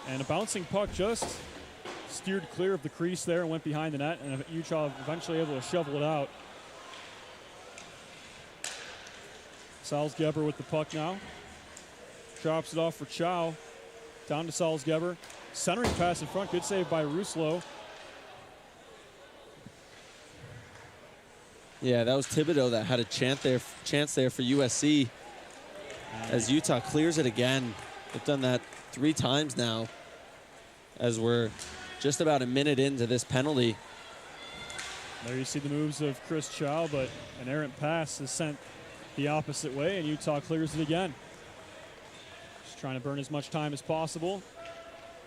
And a bouncing puck just steered clear of the crease there and went behind the net, and Utah eventually able to shovel it out. Salzgeber with the puck now. Drops it off for Chow. Down to Salzgeber. Centering pass in front. Good save by Ruslo. Yeah, that was Thibodeau that had a chance there for USC. As Utah clears it again. They've done that 3 times now as we're just about a minute into this penalty. There you see the moves of Chris Chow, but an errant pass is sent the opposite way, and Utah clears it again. Just trying to burn as much time as possible.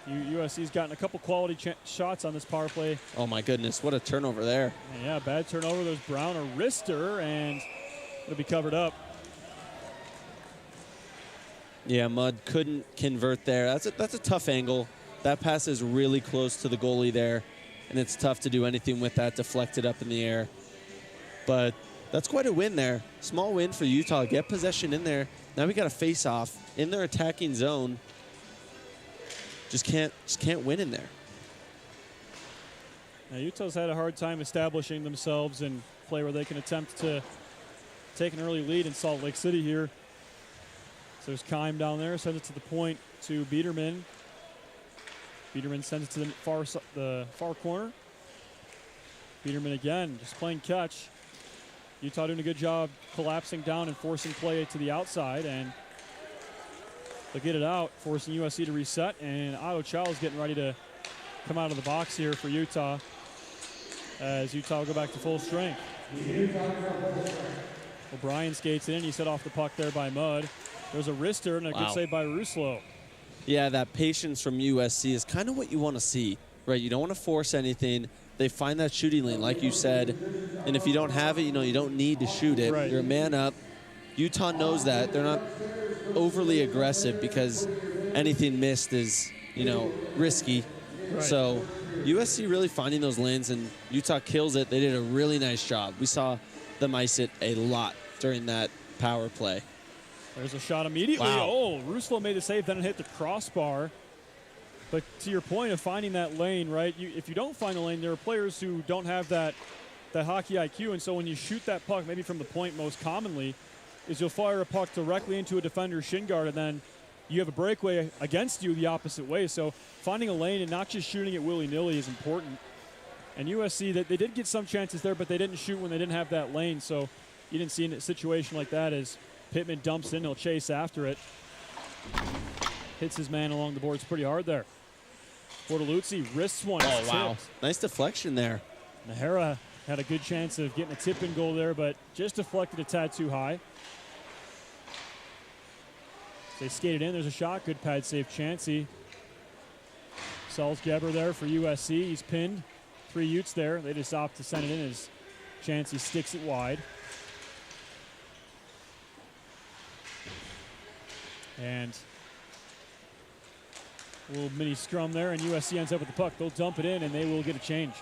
USC's gotten a couple quality shots on this power play. Oh my goodness, what a turnover there. And yeah, bad turnover. There's Brown, a wrister, and it'll be covered up. Yeah, Mudd couldn't convert there. That's a tough angle. That pass is really close to the goalie there, and it's tough to do anything with that deflected up in the air. But that's quite a win there. Small win for Utah. Get possession in there. Now we got a face-off in their attacking zone. Just can't win in there. Now, Utah's had a hard time establishing themselves in play where they can attempt to take an early lead in Salt Lake City here. So there's Keim down there, sends it to the point to Biederman. Biederman sends it to the far corner. Biederman again, just playing catch. Utah doing a good job collapsing down and forcing play to the outside, and they'll get it out, forcing USC to reset, and Otto Chow is getting ready to come out of the box here for Utah as Utah will go back to full strength. O'Brien skates in. He set off the puck there by Mudd. There's a wrister and a good save by Ruslo. Yeah, that patience from USC is kind of what you want to see, right? You don't want to force anything. They find that shooting lane, like you said, and if you don't have it, you don't need to shoot it. Right. You're a man up. Utah knows that. They're not overly aggressive because anything missed is, risky. Right. So USC really finding those lanes, and Utah kills it. They did a really nice job. We saw them ice it a lot during that power play. There's a shot immediately. Wow. Oh, Ruslo made the save, then it hit the crossbar. But to your point of finding that lane, right, if you don't find the lane, there are players who don't have that hockey IQ, and so when you shoot that puck, maybe from the point most commonly, is you'll fire a puck directly into a defender's shin guard, and then you have a breakaway against you the opposite way. So finding a lane and not just shooting it willy-nilly is important. And USC, they did get some chances there, but they didn't shoot when they didn't have that lane. So you didn't see a situation like that as Pittman dumps in. He'll chase after it. Hits his man along the boards pretty hard there. Bortoluzzi wrists one. Oh, wow. Nice deflection there. Nahara had a good chance of getting a tip-in goal there, but just deflected a tad too high. They skated in. There's a shot. Good pad save, Chansey. Salzgeber there for USC. He's pinned. 3 Utes there. They just opt to send it in as Chansey sticks it wide. And a little mini scrum there, and USC ends up with the puck. They'll dump it in, and they will get a change.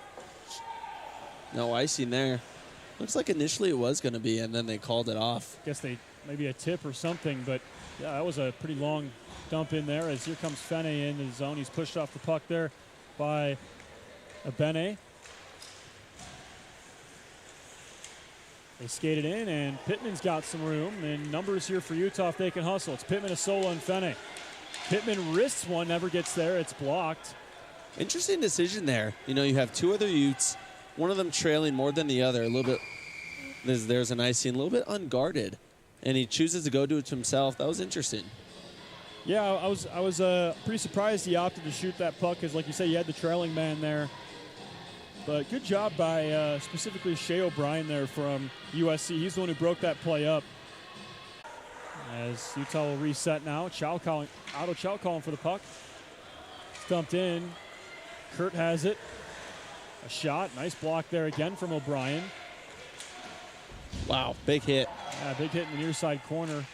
No icing there. Looks like initially it was going to be, and then they called it off. Guess they maybe a tip or something, but yeah, that was a pretty long dump in there as here comes Fene into the zone. He's pushed off the puck there by Abene. They skated in, and Pittman's got some room. And numbers here for Utah if they can hustle. It's Pittman, Asola, and Fene. Pittman wrists one, never gets there. It's blocked. Interesting decision there. You have 2 other Utes, one of them trailing more than the other. A little bit, there's an icing, a little bit unguarded. And he chooses to go do it to himself. That was interesting. Yeah, I was pretty surprised he opted to shoot that puck because, like you said, you had the trailing man there. But good job by specifically Shea O'Brien there from USC. He's the one who broke that play up. As Utah will reset now. Otto Chow calling for the puck. Stumped in. Kurt has it. A shot. Nice block there again from O'Brien. Wow, big hit. Yeah, big hit in the near side corner.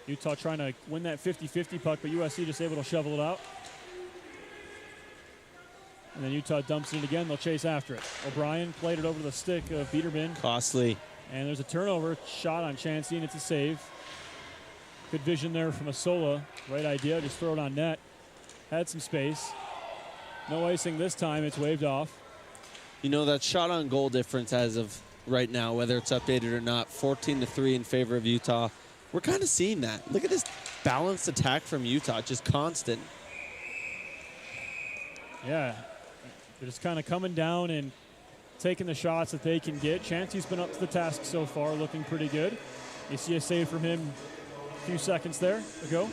Utah trying to win that 50-50 puck, but USC just able to shovel it out. And then Utah dumps it in again. They'll chase after it. O'Brien played it over the stick of Biederman. Costly. And there's a turnover shot on Chansey, and it's a save. Good vision there from Asola. Right idea, just throw it on net. had some space. No icing this time. It's waved off. You know, that shot on goal difference as of right now, whether it's updated or not, 14-3 in favor of Utah. We're kind of seeing that. Look at this balanced attack from Utah, just constant. Yeah, they're just kind of coming down and taking the shots that they can get. Chansey's been up to the task so far, looking pretty good. You see a save from him a few seconds there ago.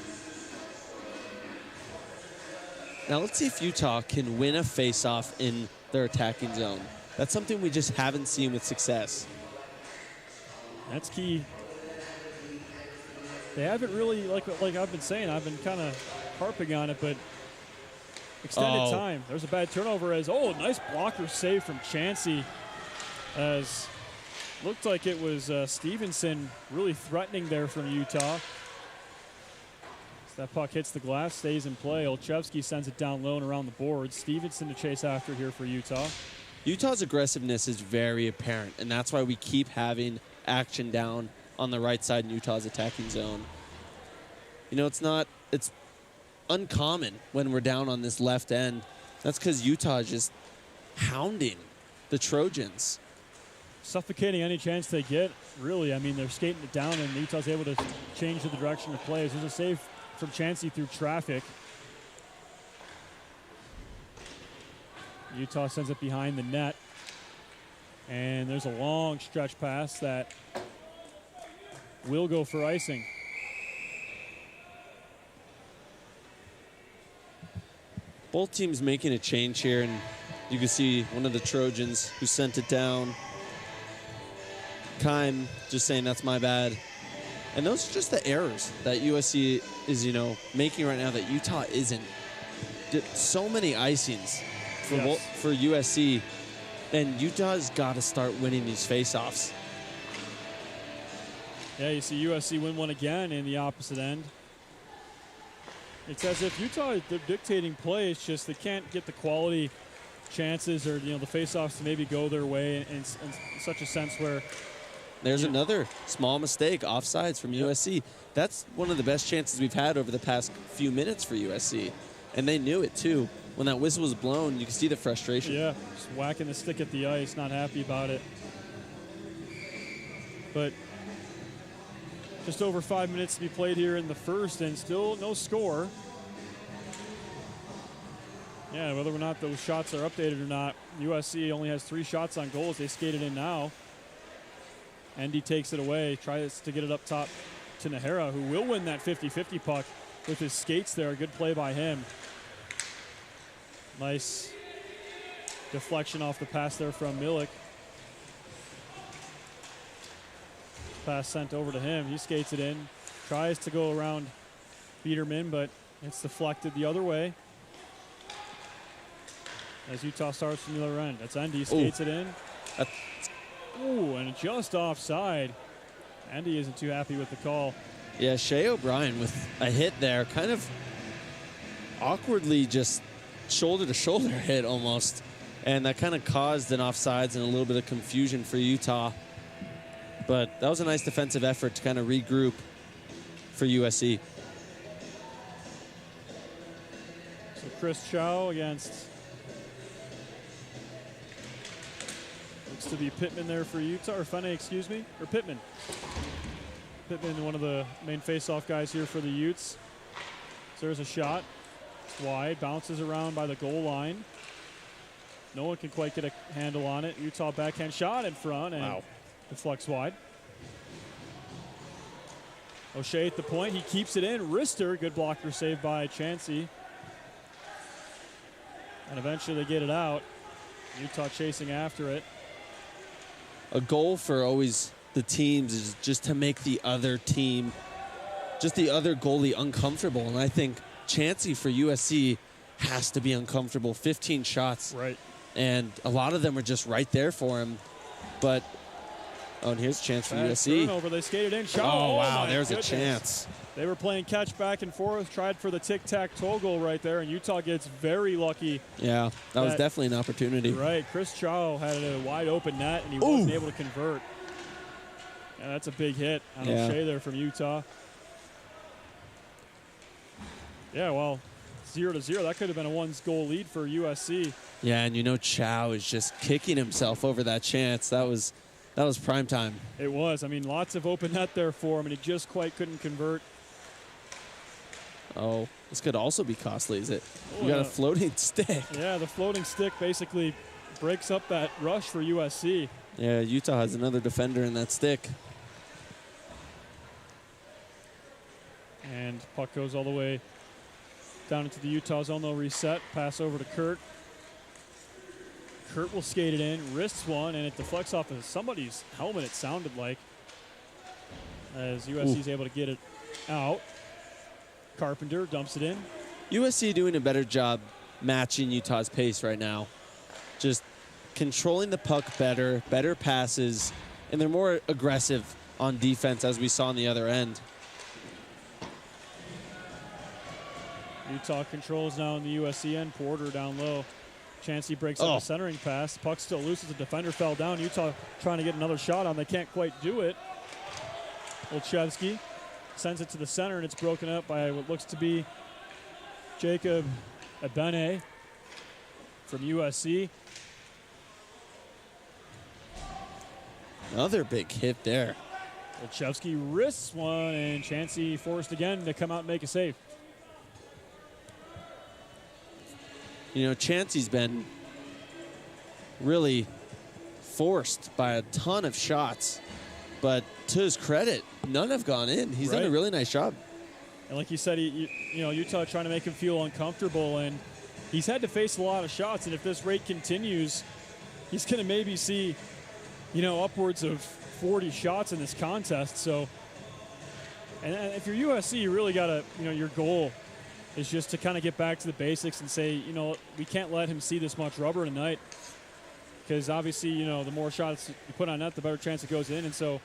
Now let's see if Utah can win a faceoff in their attacking zone. That's something we just haven't seen with success. That's key. They haven't really, like I've been saying, I've been kind of harping on it, but extended time. There's a bad turnover as, nice blocker save from Chansey, as looked like it was Stevenson really threatening there from Utah. As that puck hits the glass, stays in play. Olszewski sends it down low and around the board. Stevenson to chase after here for Utah. Utah's aggressiveness is very apparent, and that's why we keep having action down on the right side in Utah's attacking zone. You know, it's uncommon when we're down on this left end. That's because Utah is just hounding the Trojans. Suffocating any chance they get, really. I mean, they're skating it down, and Utah's able to change the direction of plays. There's a save from Chansey through traffic. Utah sends it behind the net. And there's a long stretch pass that will go for icing. Both teams making a change here, and you can see one of the Trojans who sent it down. Keim just saying, that's my bad. And those are just the errors that USC is, making right now that Utah isn't. So many icings for USC, and Utah's got to start winning these faceoffs. Yeah, you see USC win one again in the opposite end. It's as if Utah, they're dictating play. It's just they can't get the quality chances or, the faceoffs to maybe go their way in such a sense where. There's another small mistake, offsides from USC. That's one of the best chances we've had over the past few minutes for USC. And they knew it, too. When that whistle was blown, you can see the frustration. Yeah, just whacking the stick at the ice, not happy about it. But just over 5 minutes to be played here in the first, and still no score. Yeah, whether or not those shots are updated or not, USC only has 3 shots on goal as they skated in now. Endy takes it away, tries to get it up top to Nahara, who will win that 50-50 puck with his skates there. A good play by him. Nice deflection off the pass there from Milik. Pass sent over to him. He skates it in. Tries to go around Biederman, but it's deflected the other way. As Utah starts from the other end. That's Endy, skates it in. Ooh, and just offside. Endy isn't too happy with the call. Yeah, Shea O'Brien with a hit there, kind of awkwardly just shoulder-to-shoulder hit almost. And that kind of caused an offsides and a little bit of confusion for Utah. But that was a nice defensive effort to kind of regroup for USC. So Chris Chow against, looks to be Pittman there for Utah, or Fene, excuse me, or Pittman. Pittman, one of the main face-off guys here for the Utes. So there's a shot. It's wide, bounces around by the goal line. No one can quite get a handle on it. Utah backhand shot in front, and deflects wide. O'Shea at the point, he keeps it in. Rister, good blocker save by Chansey. And eventually they get it out. Utah chasing after it. A goal for always the teams is just to make the other team, just the other goalie uncomfortable. And I think Chansey for USC has to be uncomfortable. 15 shots. Right. And a lot of them are just right there for him. But, and here's a chance for USC. Turnover, they skated in. Shot. Oh, wow, there's goodness. a chance. They were playing catch back and forth, tried for the tic-tac-toe goal right there, and Utah gets very lucky. Yeah, that was definitely an opportunity. Right, Chris Chow had a wide open net, and he wasn't able to convert. Yeah, that's a big hit on O'Shea there from Utah. Yeah, well, 0-0. That could have been a one-goal lead for USC. Yeah, and you know Chow is just kicking himself over that chance. That was prime time. It was. I mean, lots of open net there for him, and he just quite couldn't convert. Oh, this could also be costly, is it? Oh, You got a floating stick. Yeah, the floating stick basically breaks up that rush for USC. Yeah, Utah has another defender in that stick. And puck goes all the way down into the Utah zone. They'll reset. Pass over to Kurt. Kurt will skate it in, wrists one, and it deflects off of somebody's helmet, it sounded like, as USC's able to get it out. Carpenter dumps it in. USC doing a better job matching Utah's pace right now. Just controlling the puck better passes, and they're more aggressive on defense as we saw on the other end. Utah controls now in the USC end. Porter down low. Chancey breaks up the centering pass. Puck still loose as the defender fell down. Utah trying to get another shot on. They can't quite do it. Olszewski sends it to the center, and it's broken up by what looks to be Jacob Abene from USC. Another big hit there. Olszewski wrists one, and Chancey forced again to come out and make a save. You know, Chancey's been really forced by a ton of shots, but to his credit, none have gone in. He's done a really nice job. And like you said, Utah trying to make him feel uncomfortable, and he's had to face a lot of shots. And if this rate continues, he's going to maybe see, upwards of 40 shots in this contest. So, and if you're USC, you really got to, your goal is just to kind of get back to the basics and say, we can't let him see this much rubber tonight, because obviously, the more shots you put on net, the better chance it goes in. And so,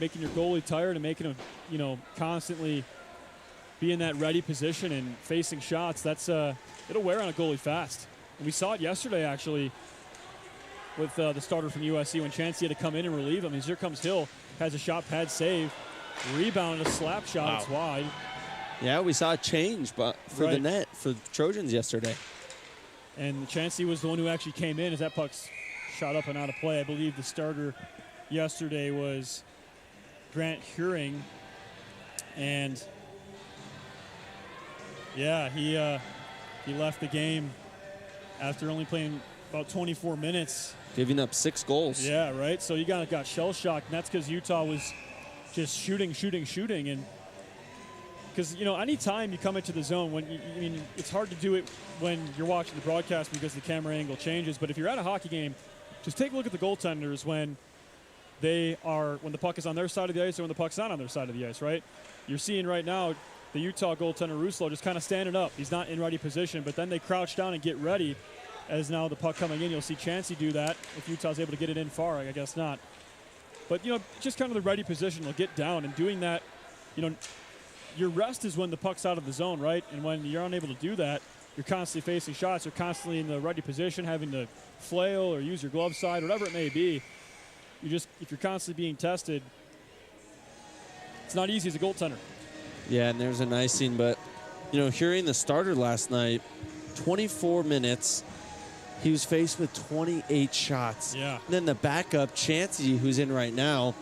making your goalie tired and making him, constantly be in that ready position and facing shots, that's it'll wear on a goalie fast. And we saw it yesterday, actually, with the starter from USC when Chancey had to come in and relieve him. Here comes Hill, has a shot pad save, rebound, a slap shot, It's wide. Yeah, we saw a change for the net for the Trojans yesterday. And Chancey was the one who actually came in as that puck's shot up and out of play. I believe the starter yesterday was Grant Huring. And, yeah, he left the game after only playing about 24 minutes. Giving up 6 goals. Yeah, right? So you got shell-shocked, and that's because Utah was just shooting. And because, any time you come into the zone, it's hard to do it when you're watching the broadcast because the camera angle changes. But if you're at a hockey game, just take a look at the goaltenders when the puck is on their side of the ice or when the puck's not on their side of the ice, right? You're seeing right now the Utah goaltender, Ruslo, just kind of standing up. He's not in ready position, but then they crouch down and get ready. As now the puck coming in, you'll see Chancey do that. If Utah's able to get it in far, I guess not. But, just kind of the ready position. They'll get down, and doing that, your rest is when the puck's out of the zone, right? And when you're unable to do that, you're constantly facing shots. You're constantly in the ready position, having to flail or use your glove side, whatever it may be. If you're constantly being tested, it's not easy as a goaltender. Yeah, and there's an icing, but, hearing the starter last night, 24 minutes, he was faced with 28 shots. Yeah. And then the backup, Chancey, who's in right now,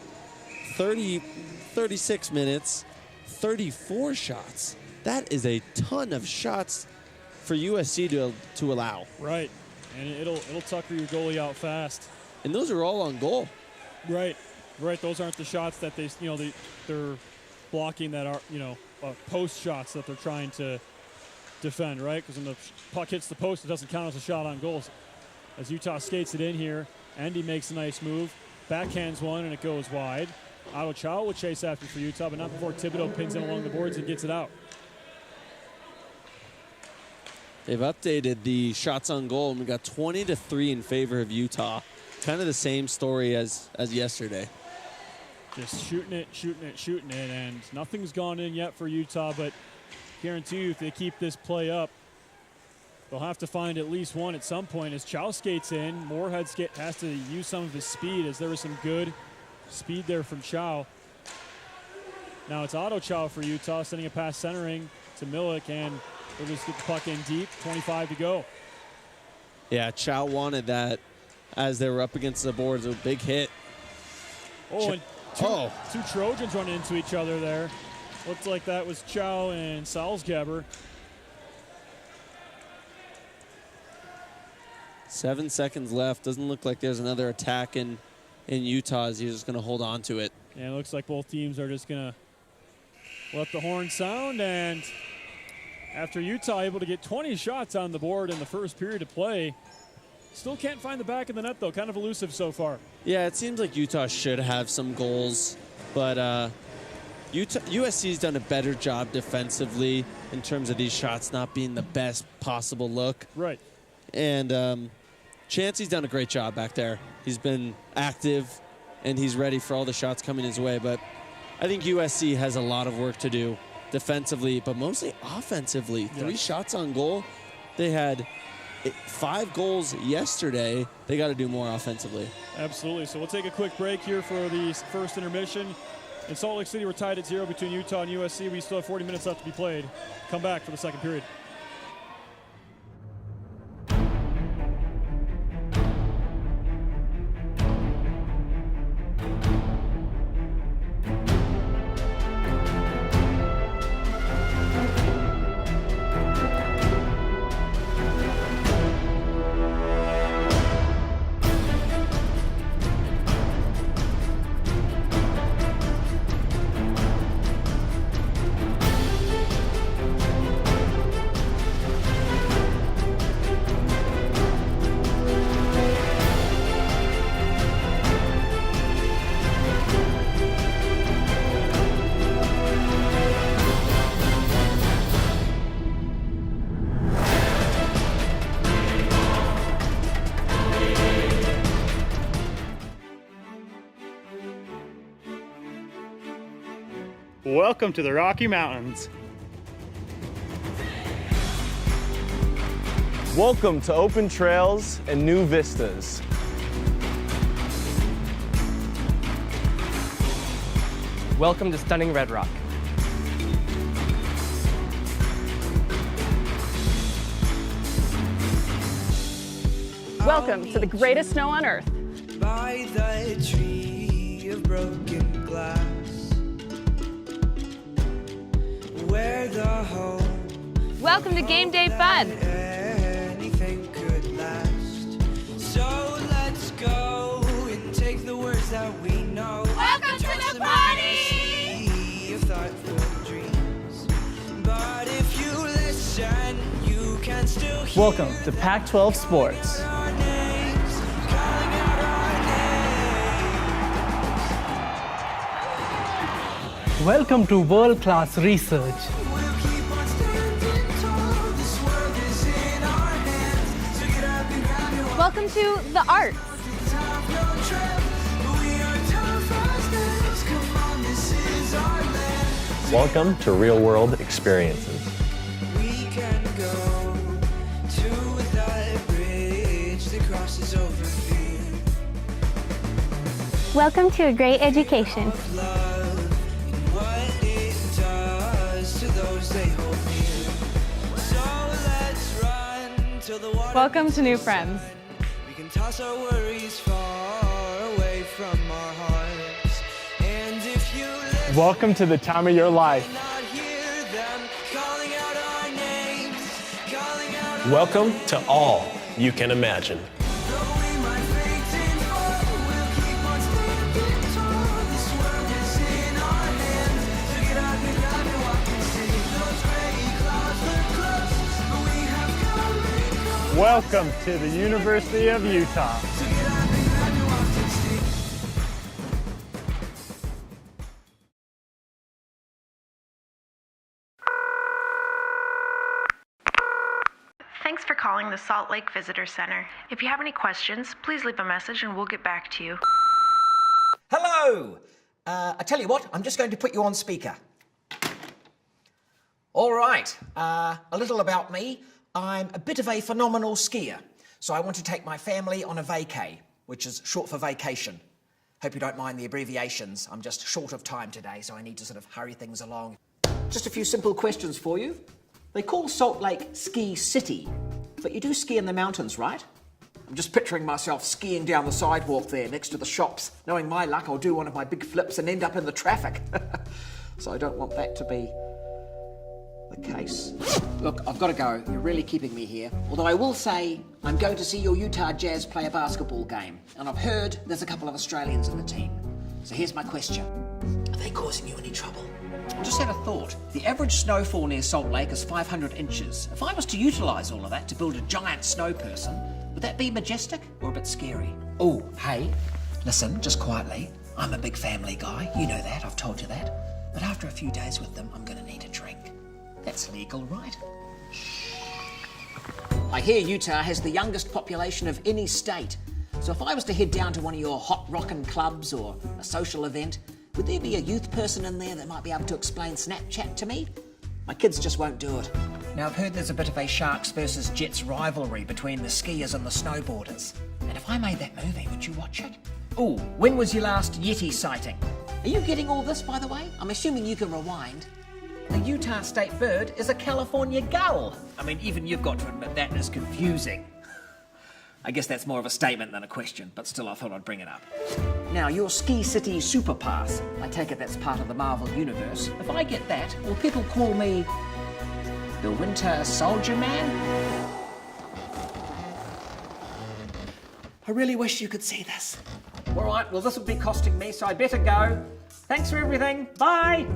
36 minutes, 34 shots. That is a ton of shots for USC to allow. Right. And it'll tucker your goalie out fast. And those are all on goal. Right. Those aren't the shots that they're blocking that are, post shots that they're trying to defend, right? Because when the puck hits the post, it doesn't count as a shot on goals. As Utah skates it in here, Andy makes a nice move, backhands one, and it goes wide. Otto Chow will chase after for Utah, but not before Thibodeau pins him along the boards and gets it out. They've updated the shots on goal, and we got 20-3 in favor of Utah. Kind of the same story as yesterday. Just shooting it, and nothing's gone in yet for Utah, but guarantee you if they keep this play up, they'll have to find at least one at some point. As Chow skates in, Moorhead has to use some of his speed, as there was some good speed there from Chow. Now it's Otto Chow for Utah, sending a pass centering. to Milik, and they'll just get the puck in deep. 25 to go. Yeah, Chow wanted that as they were up against the boards. A big hit. Oh, and two Trojans running into each other there. Looked like that was Chow and Salzgeber. 7 seconds left. Doesn't look like there's another attack in Utah as he's just going to hold on to it. And it looks like both teams are just going to let the horn sound. And after Utah able to get 20 shots on the board in the first period of play, still can't find the back of the net, though. Kind of elusive so far. Yeah, it seems like Utah should have some goals, but USC's done a better job defensively in terms of these shots not being the best possible look. Right. And Chancey's done a great job back there. He's been active, and he's ready for all the shots coming his way. But I think USC has a lot of work to do defensively, but mostly offensively. Yes. 3 shots on goal. They had 5 goals yesterday. They got to do more offensively. Absolutely. So we'll take a quick break here for the first intermission. In Salt Lake City, we're tied at 0 between Utah and USC. We still have 40 minutes left to be played. Come back for the second period. Welcome to the Rocky Mountains. Welcome to open trails and new vistas. Welcome to stunning Red Rock. Welcome to the greatest snow on earth. By the tree of broken glass, where the home Welcome to Game Day Fun. anything could last. So let's go and take the words that we know. Welcome to the party! Sea of thoughtful dreams. But if you listen, you can still hear Welcome to Pac-12 Sports. our names, calling out our names. Welcome to world-class research. We'll keep on standing tall. This world is in our hands. So get up and grab your Welcome to the arts. have no trip. We are tough as nails. Come on, this is our land. Welcome to real world experiences. We can go to that bridge that crosses over fear. Welcome to a great education. Love and what it does to those they hold near. So let's run till the water. Welcome to new friends. We can toss our worries far away from our hearts. And if you listen, Welcome to the time of your life. not hear them calling out our names, calling out our Welcome to all you can imagine. Though we might faint and fall, we'll keep on standing tall. This world is in our hands. So get up and grab your walk and see those gray clouds look close, but we have come and gone. Welcome to the University of Utah. So get up and grab your walk and see. Thanks for calling the Salt Lake Visitor Center. If you have any questions, please leave a message and we'll get back to you. Hello! I tell you what, I'm just going to put you on speaker. All right, a little about me. I'm a bit of a phenomenal skier, so I want to take my family on a vacay, which is short for vacation. Hope you don't mind the abbreviations. I'm just short of time today, so I need to sort of hurry things along. just a few simple questions for you. They call Salt Lake Ski City, but you do ski in the mountains, right? I'm just picturing myself skiing down the sidewalk there next to the shops. Knowing my luck, I'll do one of my big flips and end up in the traffic. So I don't want that to be the case. Look, I've got to go. You're really keeping me here. Although I will say, I'm going to see your Utah Jazz play a basketball game. And I've heard there's a couple of Australians in the team. So here's my question. Are they causing you any trouble? I just had a thought. The average snowfall near Salt Lake is 500 inches. If I was to utilise all of that to build a giant snow person, would that be majestic or a bit scary? Oh, hey, listen, just quietly. I'm a big family guy. You know that, I've told you that. But after a few days with them, I'm going to need a drink. That's legal, right? Shh. I hear Utah has the youngest population of any state. So if I was to head down to one of your hot rockin' clubs or a social event, would there be a youth person in there that might be able to explain Snapchat to me? My kids just won't do it. Now, I've heard there's a bit of a Sharks versus Jets rivalry between the skiers and the snowboarders. And if I made that movie, would you watch it? Oh, when was your last Yeti sighting? Are you getting all this, by the way? I'm assuming you can rewind. The Utah state bird is a California gull. I mean, even you've got to admit that is confusing. I guess that's more of a statement than a question, but still I thought I'd bring it up. Now, your Ski City Super Pass, I take it that's part of the Marvel Universe. If I get that, will people call me the Winter Soldier Man? I really wish you could see this. All right, well, this will be costing me, so I better go. Thanks for everything. Bye.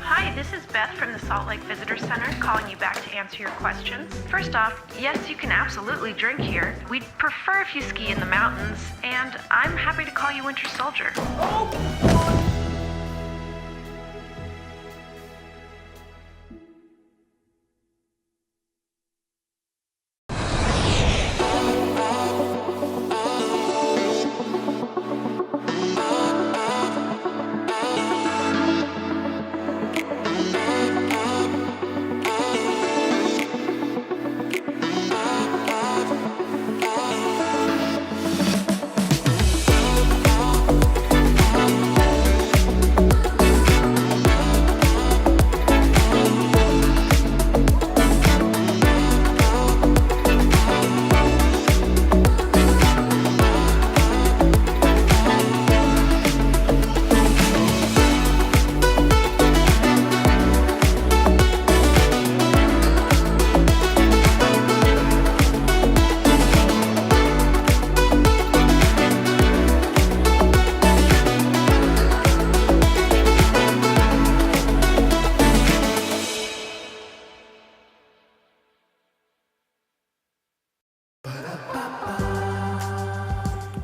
Hi, this is Beth from the Salt Lake Visitor Center calling you back to answer your questions. First off, yes, you can absolutely drink here. We'd prefer if you ski in the mountains, and I'm happy to call you Winter Soldier.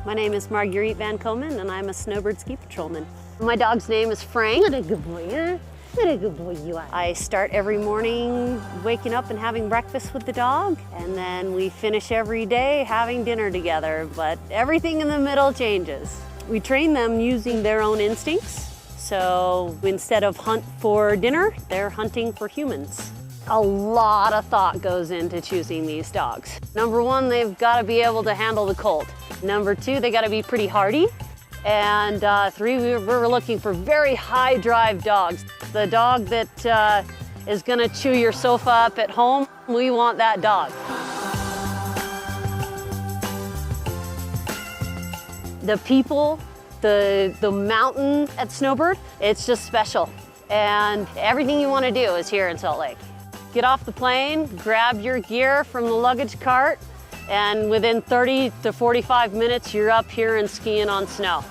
My name is Marguerite Van Komen, and I'm a snowbird ski patrolman. My dog's name is Frank. What a good boy, huh? What a good boy you are. I start every morning waking up and having breakfast with the dog, and then we finish every day having dinner together, but everything in the middle changes. We train them using their own instincts, so instead of hunt for dinner, they're hunting for humans. A lot of thought goes into choosing these dogs. Number one, they've got to be able to handle the cold. Number two, they got to be pretty hardy. And three, we're looking for very high drive dogs. The dog that is going to chew your sofa up at home, we want that dog. The people, the mountain at Snowbird, it's just special. And everything you want to do is here in Salt Lake. Get off the plane, grab your gear from the luggage cart, and within 30 to 45 minutes, you're up here and skiing on snow.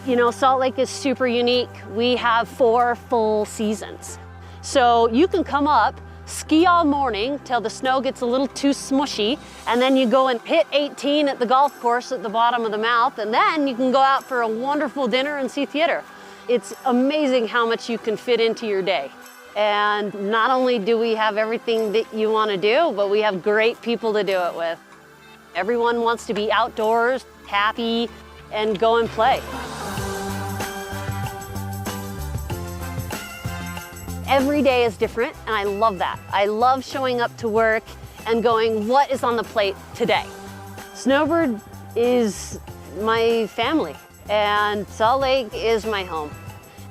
You know, Salt Lake is super unique. We have 4 full seasons. So you can come up, ski all morning till the snow gets a little too smushy, and then you go and hit 18 at the golf course at the bottom of the mouth, and then you can go out for a wonderful dinner and see theater. It's amazing how much you can fit into your day. And not only do we have everything that you want to do, but we have great people to do it with. Everyone wants to be outdoors, happy, and go and play. Every day is different, and I love that. I love showing up to work and going, what is on the plate today? Snowbird is my family, and Salt Lake is my home,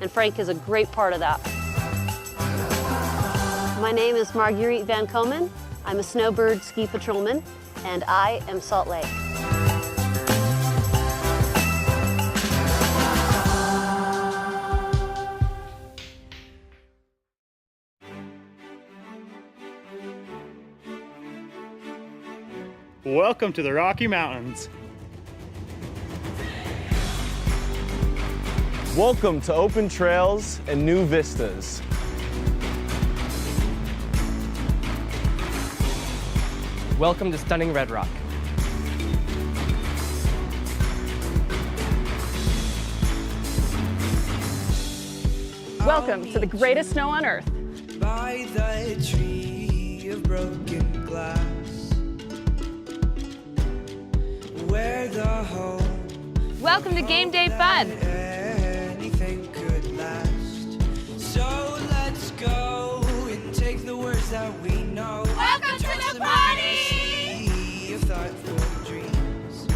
and Frank is a great part of that. My name is Marguerite Van Komen. I'm a Snowbird ski patrolman, and I am Salt Lake. Welcome to the Rocky Mountains. Welcome to open trails and new vistas. Welcome to stunning Red Rock. Welcome to the greatest snow on earth. By the tree of broken glass, where the home Welcome to Game Day Fun. anything could last. So let's go and take the words that we know. Welcome to the party! Sea of thoughtful dreams.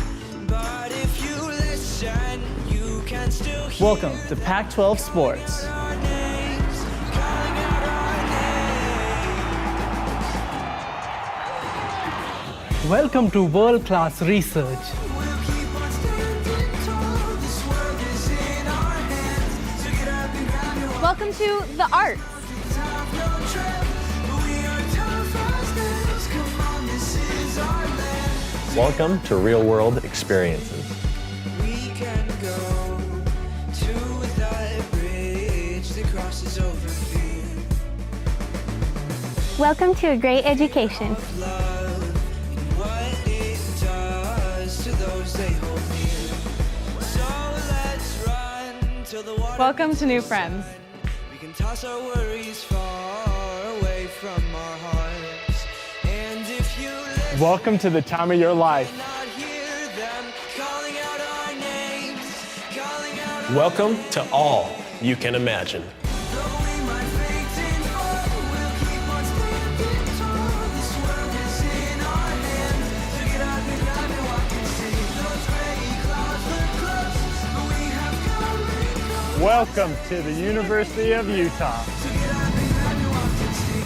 But if you listen, you can still hear Welcome to Pac-12 Sports. our names, calling out our names. Welcome to world-class research. We'll keep on standing tall. This world is in our hands. So get up and grab your Welcome to the arts. have no trip. We are tough as nails. Come on, this is our land. Welcome to real world experiences. We can go to that bridge that crosses over fear. Welcome to a great education. Love and what it does to those they hold near. So let's run till the water. Welcome to new friends. We can toss our worries far away from our hearts. And if you listen, Welcome to the time of your life. not hear them calling out our names, calling out our Welcome to all you can imagine. Though we might fade and fall, we'll keep on standing tall. This world is in our hands. So get up and grab it, walk and see. Those gray clouds look close, but we have come and gone. Welcome to the University of Utah. So get up and grab it, walk and see.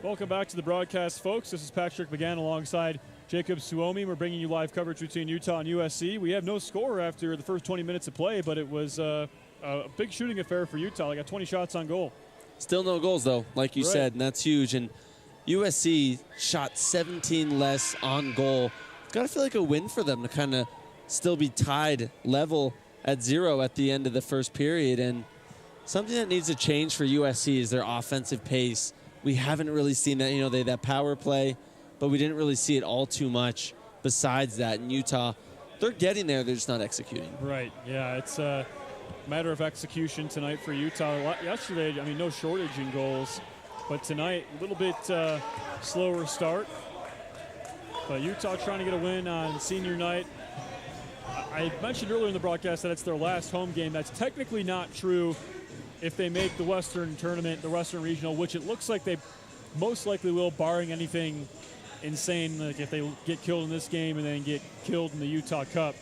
Welcome back to the broadcast, folks. This is Patrick McGann alongside Jacob Suomi. We're bringing you live coverage between Utah and USC. We have no score after the first 20 minutes of play, but it was a big shooting affair for Utah. They got 20 shots on goal. Still no goals, though, like you said, and that's huge. And USC shot 17 less on goal. It's got to feel like a win for them to kind of still be tied level at 0 at the end of the first period. And something that needs to change for USC is their offensive pace. We haven't really seen that. They had that power play, but we didn't really see it all too much besides that. In Utah, they're getting there. They're just not executing. Right, yeah. It's a matter of execution tonight for Utah. Yesterday, no shortage in goals, but tonight, a little bit slower start. But Utah trying to get a win on senior night. I mentioned earlier in the broadcast that it's their last home game. That's technically not true if they make the Western tournament, the Western Regional, which it looks like they most likely will, barring anything insane, like if they get killed in this game and then get killed in the Utah Cup.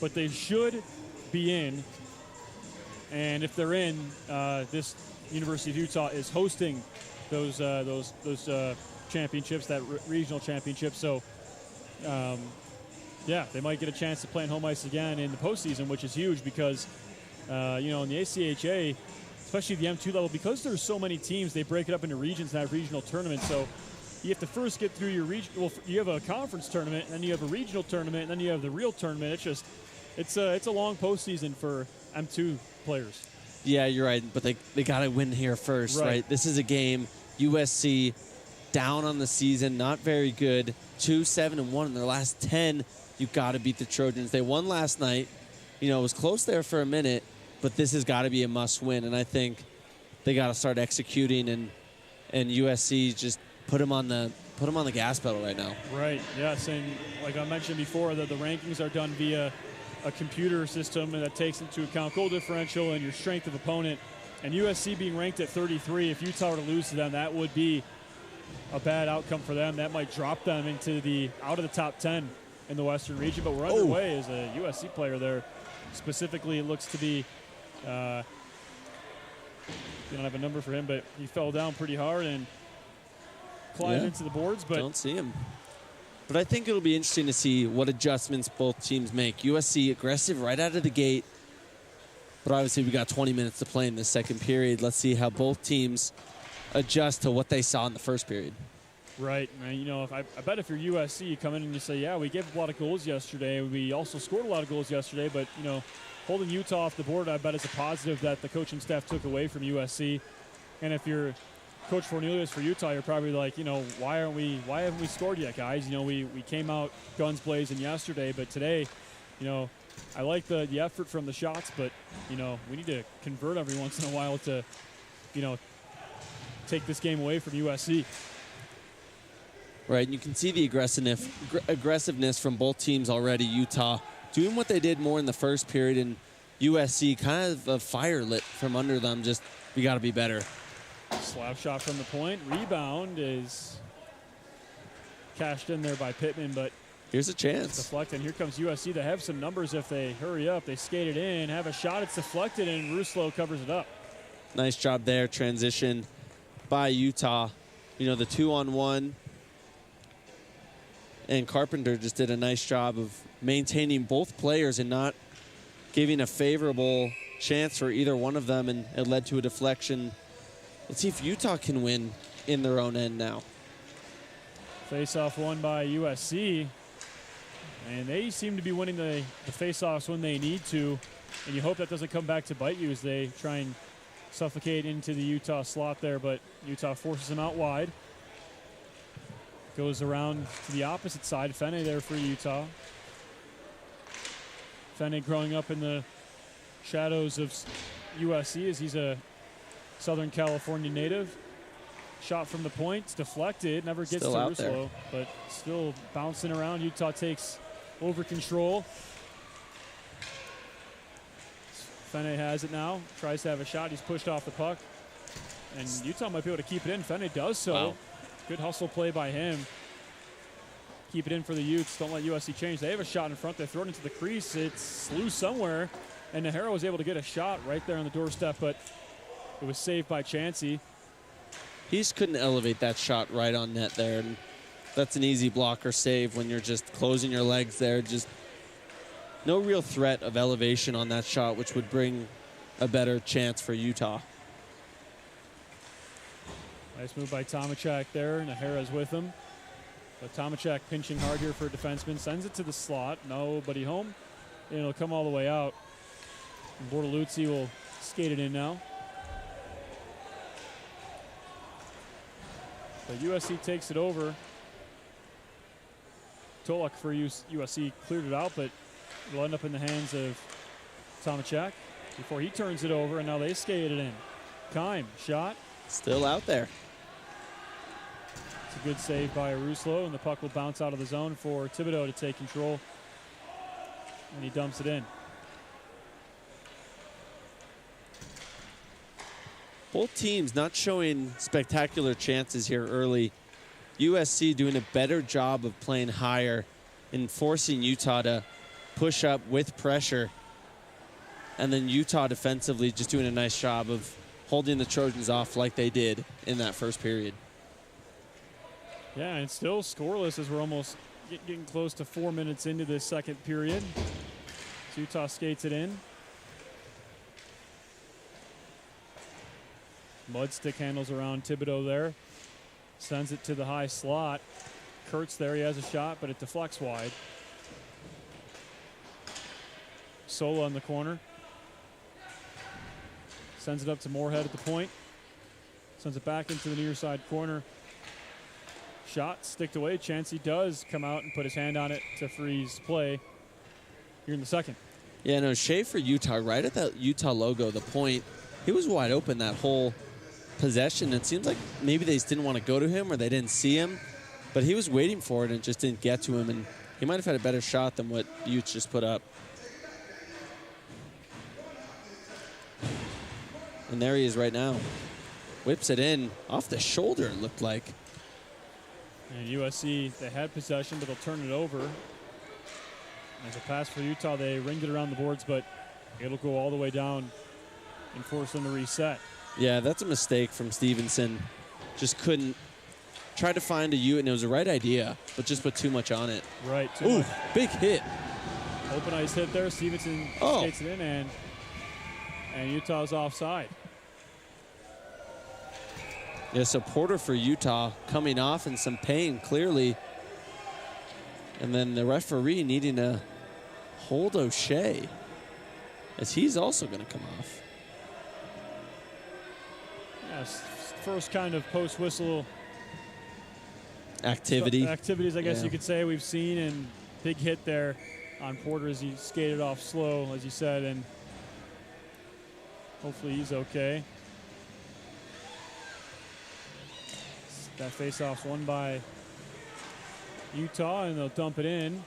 But they should be in. And if they're in, this University of Utah is hosting those championships, that regional championship. So, they might get a chance to play on home ice again in the postseason, which is huge because, in the ACHA, especially the M2 level, because there's so many teams, they break it up into regions and have regional tournaments. So you have to first get through your region. Well, you have a conference tournament, and then you have a regional tournament, and then you have the real tournament. It's a long postseason for M2 players. Yeah, you're right, but they got to win here first, right? This is a game. USC down on the season, not very good. 2-7-1 in their last 10. You've got to beat the Trojans. They won last night. It was close there for a minute, but this has got to be a must-win, and I think they got to start executing, and USC just put them on the gas pedal right now. Right. Yes, and like I mentioned before, the rankings are done via a computer system, and that takes into account goal differential and your strength of opponent. And USC being ranked at 33, if Utah were to lose to them, that would be a bad outcome for them. That might drop them out of the top 10 in the Western region. But we're underway as a USC player there. Specifically, it looks to be, we don't have a number for him, but he fell down pretty hard and climbed into the boards. But don't see him. But I think it'll be interesting to see what adjustments both teams make. USC aggressive right out of the gate, but obviously we got 20 minutes to play in the second period. Let's see how both teams adjust to what they saw in the first period. Right. And, I bet if you're USC, you come in and you say, yeah, we gave a lot of goals yesterday. We also scored a lot of goals yesterday, but, holding Utah off the board, I bet is a positive that the coaching staff took away from USC. And if you're Coach Cornelius for Utah, you're probably like, why haven't we scored yet, guys? We came out guns blazing yesterday, but today, I like the effort from the shots, but, we need to convert every once in a while to, take this game away from USC. Right, and you can see the aggressiveness from both teams already. Utah doing what they did more in the first period, and USC kind of a fire lit from under them. Just, we got to be better. Slap shot from the point. Rebound is cashed in there by Pittman, but here's a chance. Deflected. Here comes USC. They have some numbers if they hurry up. They skate it in, have a shot. It's deflected, and Ruslo covers it up. Nice job there. Transition by Utah. The 2-on-1. And Carpenter just did a nice job of maintaining both players and not giving a favorable chance for either one of them, and it led to a deflection. Let's see if Utah can win in their own end now. Face-off won by USC, and they seem to be winning the face-offs when they need to, and you hope that doesn't come back to bite you as they try and suffocate into the Utah slot there, but Utah forces them out wide. Goes around to the opposite side. Fene there for Utah. Fene growing up in the shadows of USC as he's a Southern California native. Shot from the point. It's deflected. Never gets to Ruslo, but still bouncing around. Utah takes over control. Fene has it now. Tries to have a shot. He's pushed off the puck. And Utah might be able to keep it in. Fene does so. Wow. Good hustle play by him. Keep it in for the Utes. Don't let USC change. They have a shot in front. They throw it into the crease. It's loose somewhere. And Nahara was able to get a shot right there on the doorstep, but it was saved by Chansey. He just couldn't elevate that shot right on net there. And that's an easy blocker save when you're just closing your legs there. Just no real threat of elevation on that shot, which would bring a better chance for Utah. Nice move by Tomachak there, and Nahara's with him. But Tomachak pinching hard here for a defenseman, sends it to the slot. Nobody home, and it'll come all the way out. And Bortoluzzi will skate it in now. But USC takes it over. Tolak for USC cleared it out, but it'll end up in the hands of Tomachak before he turns it over, and now they skate it in. Kime, shot. Still out there. It's a good save by Ruslo, and the puck will bounce out of the zone for Thibodeau to take control, and he dumps it in. Both teams not showing spectacular chances here early. USC doing a better job of playing higher and forcing Utah to push up with pressure. And then Utah defensively just doing a nice job of holding the Trojans off like they did in that first period. Yeah, and still scoreless as we're almost getting close to 4 minutes into this second period. So Utah skates it in. Mudstick handles around Thibodeau there. Sends it to the high slot. Kurtz there, he has a shot, but it deflects wide. Sola in the corner. Sends it up to Moorhead at the point. Sends it back into the near side corner. Shot sticked away. Chancey does come out and put his hand on it to freeze play here in the second. Yeah, no, Shea for Utah, right at that Utah logo, the point, he was wide open that whole possession. It seems like maybe they just didn't want to go to him or they didn't see him, but he was waiting for it and just didn't get to him, and he might have had a better shot than what Utes just put up. And there he is right now. Whips it in off the shoulder, it looked like. And USC, they had possession, but they'll turn it over. As a pass for Utah, they ringed it around the boards, but it'll go all the way down and force them to reset. Yeah, that's a mistake from Stevenson. Just couldn't try to find a Ute, and it was the right idea, but just put too much on it. Right. Ooh, big hit. Open ice hit there. Stevenson skates it in, and Utah's offside. Yeah, so Porter for Utah coming off in some pain, clearly. And then the referee needing to hold O'Shea, as he's also going to come off. Yes, first kind of post-whistle activities, I guess you could say, we've seen, and big hit there on Porter as he skated off slow, as you said, and hopefully he's okay. That face-off's won by Utah, and they'll dump it in.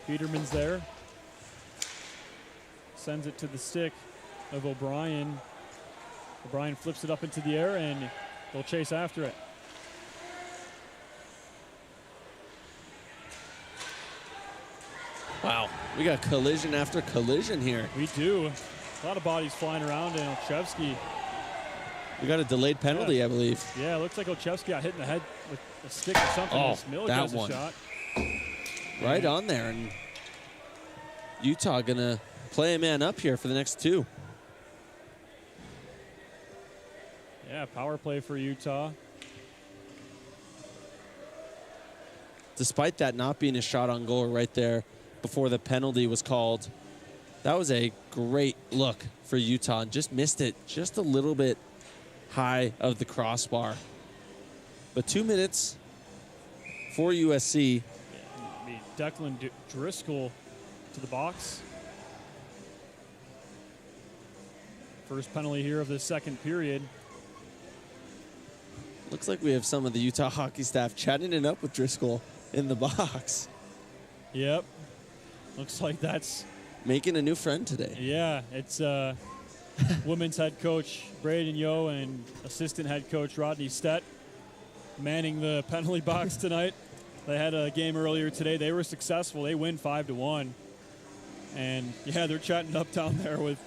Peterman's there. Sends it to the stick of O'Brien. O'Brien flips it up into the air, and they'll chase after it. Wow, we got collision after collision here. We do. A lot of bodies flying around, and Olszewski. We got a delayed penalty, I believe. Yeah, it looks like Olszewski got hit in the head with a stick or something. Oh, Miller that gets one. a shot. Right on there, and Utah gonna play a man up here for the next two. Yeah, power play for Utah. Despite that not being a shot on goal right there before the penalty was called, that was a great look for Utah, and just missed it just a little bit high of the crossbar. But 2 minutes for USC. I mean, Declan Driscoll to the box. First penalty here of the second period. Looks like we have some of the Utah hockey staff chatting it up with Driscoll in the box. Yep. Looks like that's making a new friend today. Yeah, it's women's head coach Braden Yo and assistant head coach Rodney Stett manning the penalty box tonight. They had a game earlier today. They were successful. They win 5-1. And yeah, they're chatting up down there with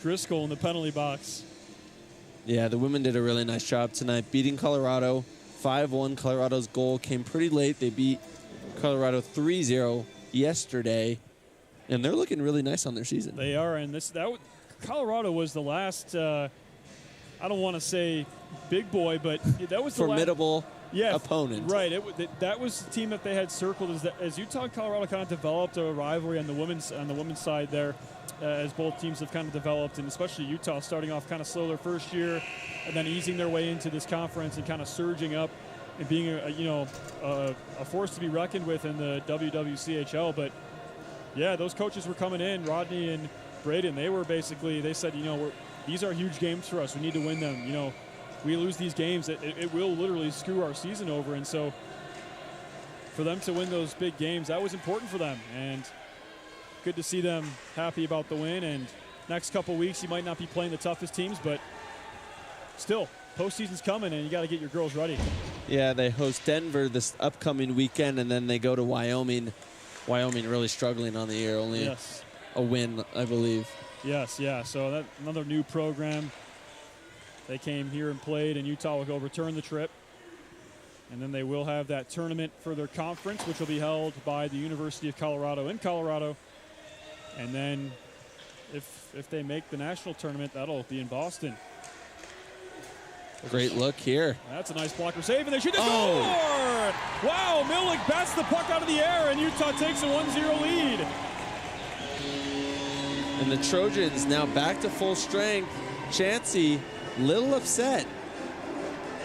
Driscoll in the penalty box. Yeah, the women did a really nice job tonight, beating Colorado 5-1. Colorado's goal came pretty late. They beat Colorado 3-0 yesterday, and they're looking really nice on their season. They are, and Colorado was the last. I don't want to say big boy, but that was the formidable yeah, opponent. Right. That was the team that they had circled as Utah and Colorado kind of developed a rivalry on the women's side there, as both teams have kind of developed, and especially Utah starting off kind of slow their first year, and then easing their way into this conference and kind of surging up and being a force to be reckoned with in the WWCHL. But yeah, those coaches were coming in, Rodney and Braden. They said, these are huge games for us. We need to win them. We lose these games, it will literally screw our season over. And so for them to win those big games, that was important for them. And good to see them happy about the win. And next couple weeks, you might not be playing the toughest teams, but still, postseason's coming, and you got to get your girls ready. Yeah, they host Denver this upcoming weekend, and then they go to Wyoming. Wyoming really struggling on the year, only a win, I believe. Yes, yeah. So that's another new program. They came here and played, and Utah will go return the trip. And then they will have that tournament for their conference, which will be held by the University of Colorado in Colorado. And then if they make the national tournament, that'll be in Boston. Great look here. That's a nice blocker save, and they shoot the score! Wow, Milik bats the puck out of the air, and Utah takes a 1-0 lead. And the Trojans now back to full strength. Chansey, little upset.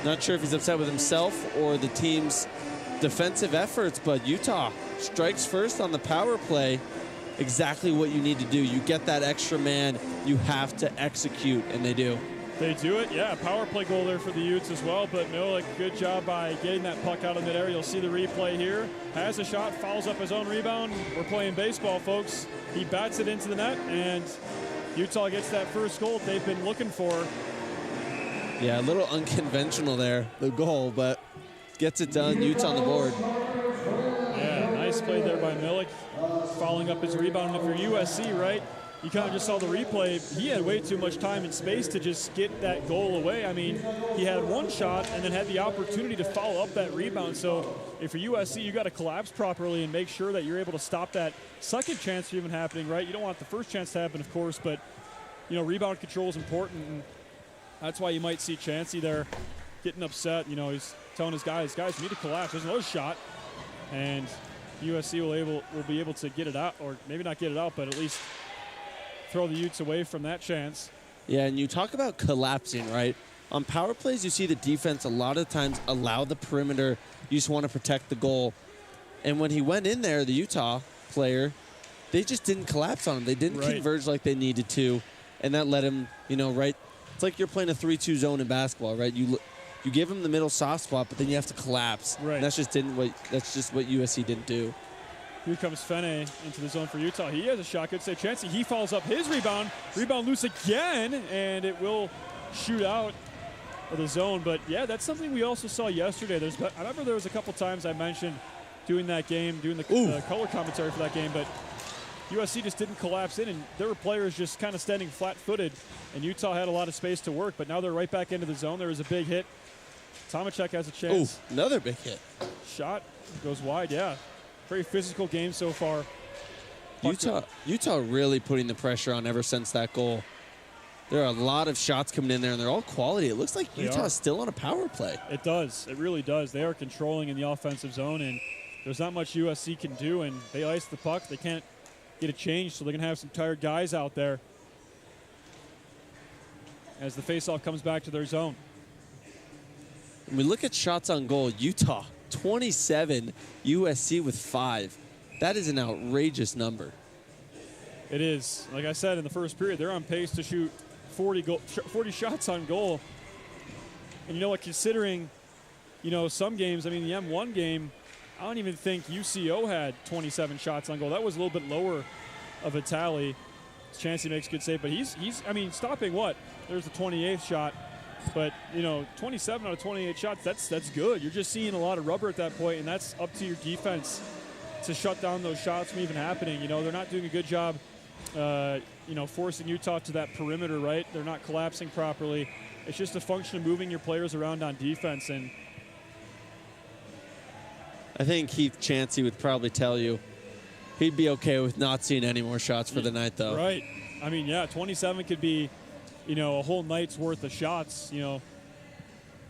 Not sure if he's upset with himself or the team's defensive efforts, but Utah strikes first on the power play. Exactly what you need to do. You get that extra man, you have to execute, and they do. They do it, yeah. Power play goal there for the Utes as well, but Milik, good job by getting that puck out of midair. You'll see the replay here. Has a shot, follows up his own rebound. We're playing baseball, folks. He bats it into the net, and Utah gets that first goal they've been looking for. Yeah, a little unconventional there, the goal, but gets it done. Utah on the board. Yeah, nice play there by Milik, following up his rebound. And if you're USC, right, you kind of just saw the replay. He had way too much time and space to just get that goal away. I mean, he had one shot and then had the opportunity to follow up that rebound. So if you're USC, you got to collapse properly and make sure that you're able to stop that second chance from even happening, right? You don't want the first chance to happen, of course, but, rebound control is important. And that's why you might see Chansey there getting upset. He's telling his guys, you need to collapse. There's another shot. And USC will be able to get it out, or maybe not get it out, but at least throw the Utes away from that chance. Yeah, and you talk about collapsing, right? On power plays, you see the defense a lot of times allow the perimeter. You just want to protect the goal. And when he went in there, the Utah player, they just didn't collapse on him. They didn't converge like they needed to. And that let him, right? It's like you're playing a 3-2 zone in basketball, right? You give him the middle soft spot, but then you have to collapse. Right. And that's just what USC didn't do. Here comes Fene into the zone for Utah. He has a shot. Good save. Chansey, he follows up his rebound. Rebound loose again, and it will shoot out of the zone. But, yeah, that's something we also saw yesterday. I remember there was a couple times I mentioned doing that game, doing the color commentary for that game, but USC just didn't collapse in, and there were players just kind of standing flat-footed, and Utah had a lot of space to work, but now they're right back into the zone. There was a big hit. Tomachek has a chance. Another big hit. Shot goes wide, yeah. Very physical game so far. Utah really putting the pressure on ever since that goal. There are a lot of shots coming in there, and they're all quality. It looks like Utah's still on a power play. It does. It really does. They are controlling in the offensive zone, and there's not much USC can do, and they ice the puck. They can't get it changed, so they're going to have some tired guys out there as the faceoff comes back to their zone. When we look at shots on goal, Utah 27, USC with 5. That is an outrageous number. It is. Like I said, in the first period, they're on pace to shoot 40 shots on goal. And you know what, considering, some games, the M1 game, I don't even think UCO had 27 shots on goal. That was a little bit lower of a tally. Chansey makes a good save, but he's stopping what? There's the 28th shot. But, 27 out of 28 shots, that's good. You're just seeing a lot of rubber at that point, and that's up to your defense to shut down those shots from even happening. They're not doing a good job, forcing Utah to that perimeter, right? They're not collapsing properly. it's just a function of moving your players around on defense. And I think Keith Chansey would probably tell you he'd be okay with not seeing any more shots for the night, though. Right. I mean, yeah, 27 could be, a whole night's worth of shots,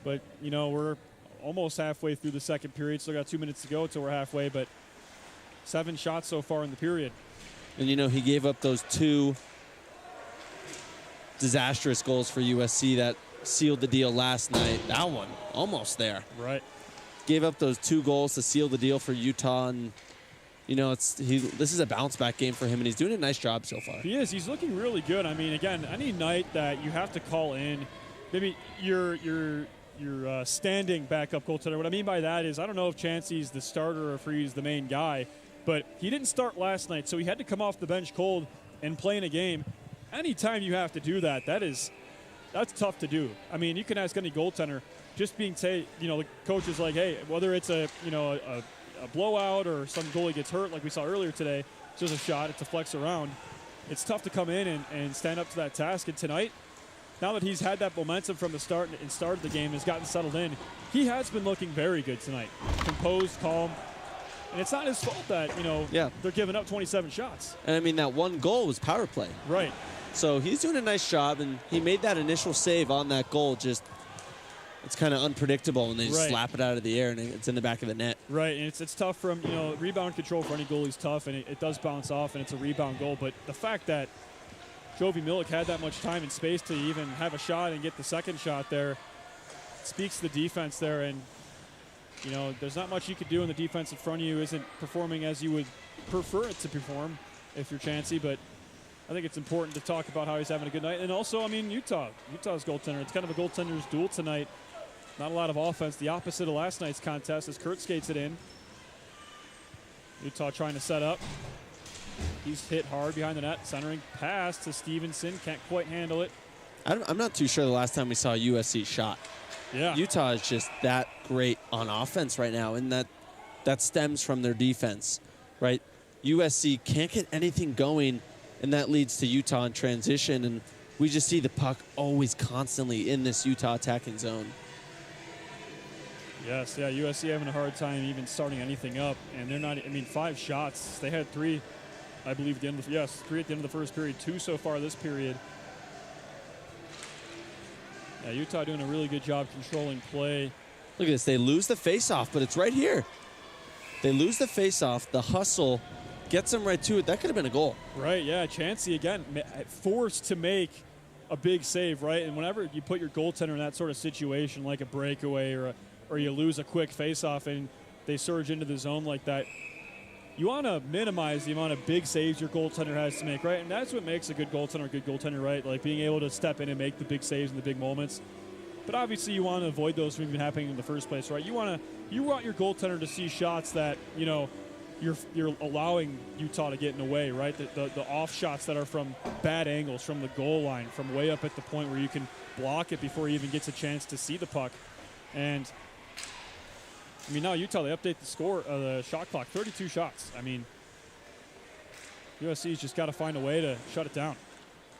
But, we're almost halfway through the second period. Still got 2 minutes to go until we're halfway, but 7 shots so far in the period. And, he gave up those 2 disastrous goals for USC that sealed the deal last night. That one, almost there. Right. Gave up those 2 goals to seal the deal for Utah, and this is a bounce back game for him, and he's doing a nice job so far. He is. He's looking really good. I mean, again, any night that you have to call in, maybe your standing backup goaltender. What I mean by that is I don't know if Chansey's the starter or if he's the main guy, but he didn't start last night, so he had to come off the bench cold and play in a game. Anytime you have to do that, that's tough to do. I mean, you can ask any goaltender. Just being the coach is like, hey, whether it's a blowout or some goalie gets hurt like we saw earlier today, it's just a shot, it's a flex around. It's tough to come in and stand up to that task. And tonight, now that he's had that momentum from the start and started the game, has gotten settled in, he has been looking very good tonight. Composed, calm. And it's not his fault that, they're giving up 27 shots. And I mean, that one goal was power play. Right. So he's doing a nice job, and he made that initial save on that goal. It's kind of unpredictable when they just slap it out of the air and it's in the back of the net. Right, and it's tough from, rebound control for any goalie is tough, and it does bounce off, and it's a rebound goal. But the fact that Jovi Milik had that much time and space to even have a shot and get the second shot there speaks to the defense there. And, there's not much you could do, and the defense in front of you isn't performing as you would prefer it to perform if you're Chansey. But I think it's important to talk about how he's having a good night. And also, I mean, Utah's goaltender. It's kind of a goaltender's duel tonight. Not a lot of offense. The opposite of last night's contest as Kurt skates it in. Utah trying to set up. He's hit hard behind the net. Centering pass to Stevenson. Can't quite handle it. I'm not too sure the last time we saw a USC shot. Yeah. Utah is just that great on offense right now, and that stems from their defense, right? USC can't get anything going, and that leads to Utah in transition, and we just see the puck always constantly in this Utah attacking zone. Yes, yeah, USC having a hard time even starting anything up, and they're not, 5 shots. They had 3, I believe, at the end of 3 at the end of the first period, 2 so far this period. Yeah, Utah doing a really good job controlling play. Look at this. They lose the faceoff, but it's right here. They lose the faceoff. The hustle gets them right to it. That could have been a goal. Right, yeah. Chansey, again, forced to make a big save, right? And whenever you put your goaltender in that sort of situation, like a breakaway or you lose a quick faceoff and they surge into the zone like that, you want to minimize the amount of big saves your goaltender has to make, right? And that's what makes a good goaltender, right? Like being able to step in and make the big saves in the big moments. But obviously you want to avoid those from even happening in the first place, right? You want your goaltender to see shots that, you're allowing Utah to get in the way, right? The off shots that are from bad angles, from the goal line, from way up at the point where you can block it before he even gets a chance to see the puck. And now Utah, they update the shot clock, 32 shots. USC's just got to find a way to shut it down.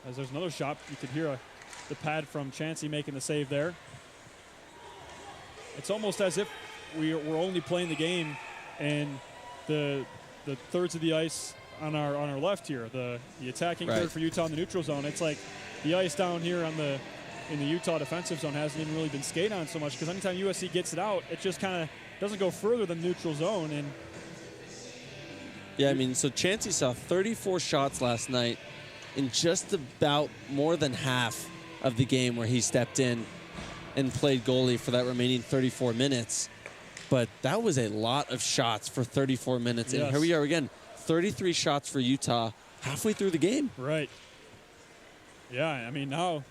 As there's another shot, you could hear the pad from Chansey making the save there. It's almost as if we're only playing the game and the thirds of the ice on our left here, the attacking third for Utah in the neutral zone. It's like the ice down here in the Utah defensive zone hasn't even really been skated on so much, because anytime USC gets it out, it just kind of doesn't go further than neutral zone. And yeah, so Chansey saw 34 shots last night in just about more than half of the game where he stepped in and played goalie for that remaining 34 minutes. But that was a lot of shots for 34 minutes. Yes. And here we are again, 33 shots for Utah halfway through the game. Right. Yeah, now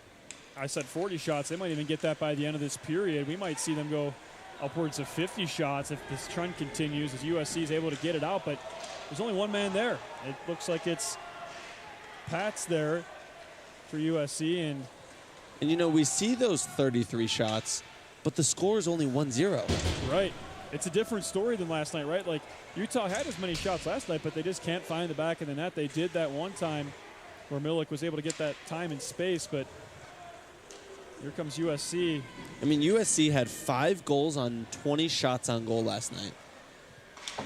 I said 40 shots. They might even get that by the end of this period. We might see them go upwards of 50 shots if this trend continues, as USC is able to get it out. But there's only one man there. It looks like it's Pat's there for USC. And we see those 33 shots, but the score is only 1-0. Right. It's a different story than last night, right? Like, Utah had as many shots last night, but they just can't find the back of the net. They did that one time where Milik was able to get that time and space, but Here comes USC. I mean, USC had 5 goals on 20 shots on goal last night.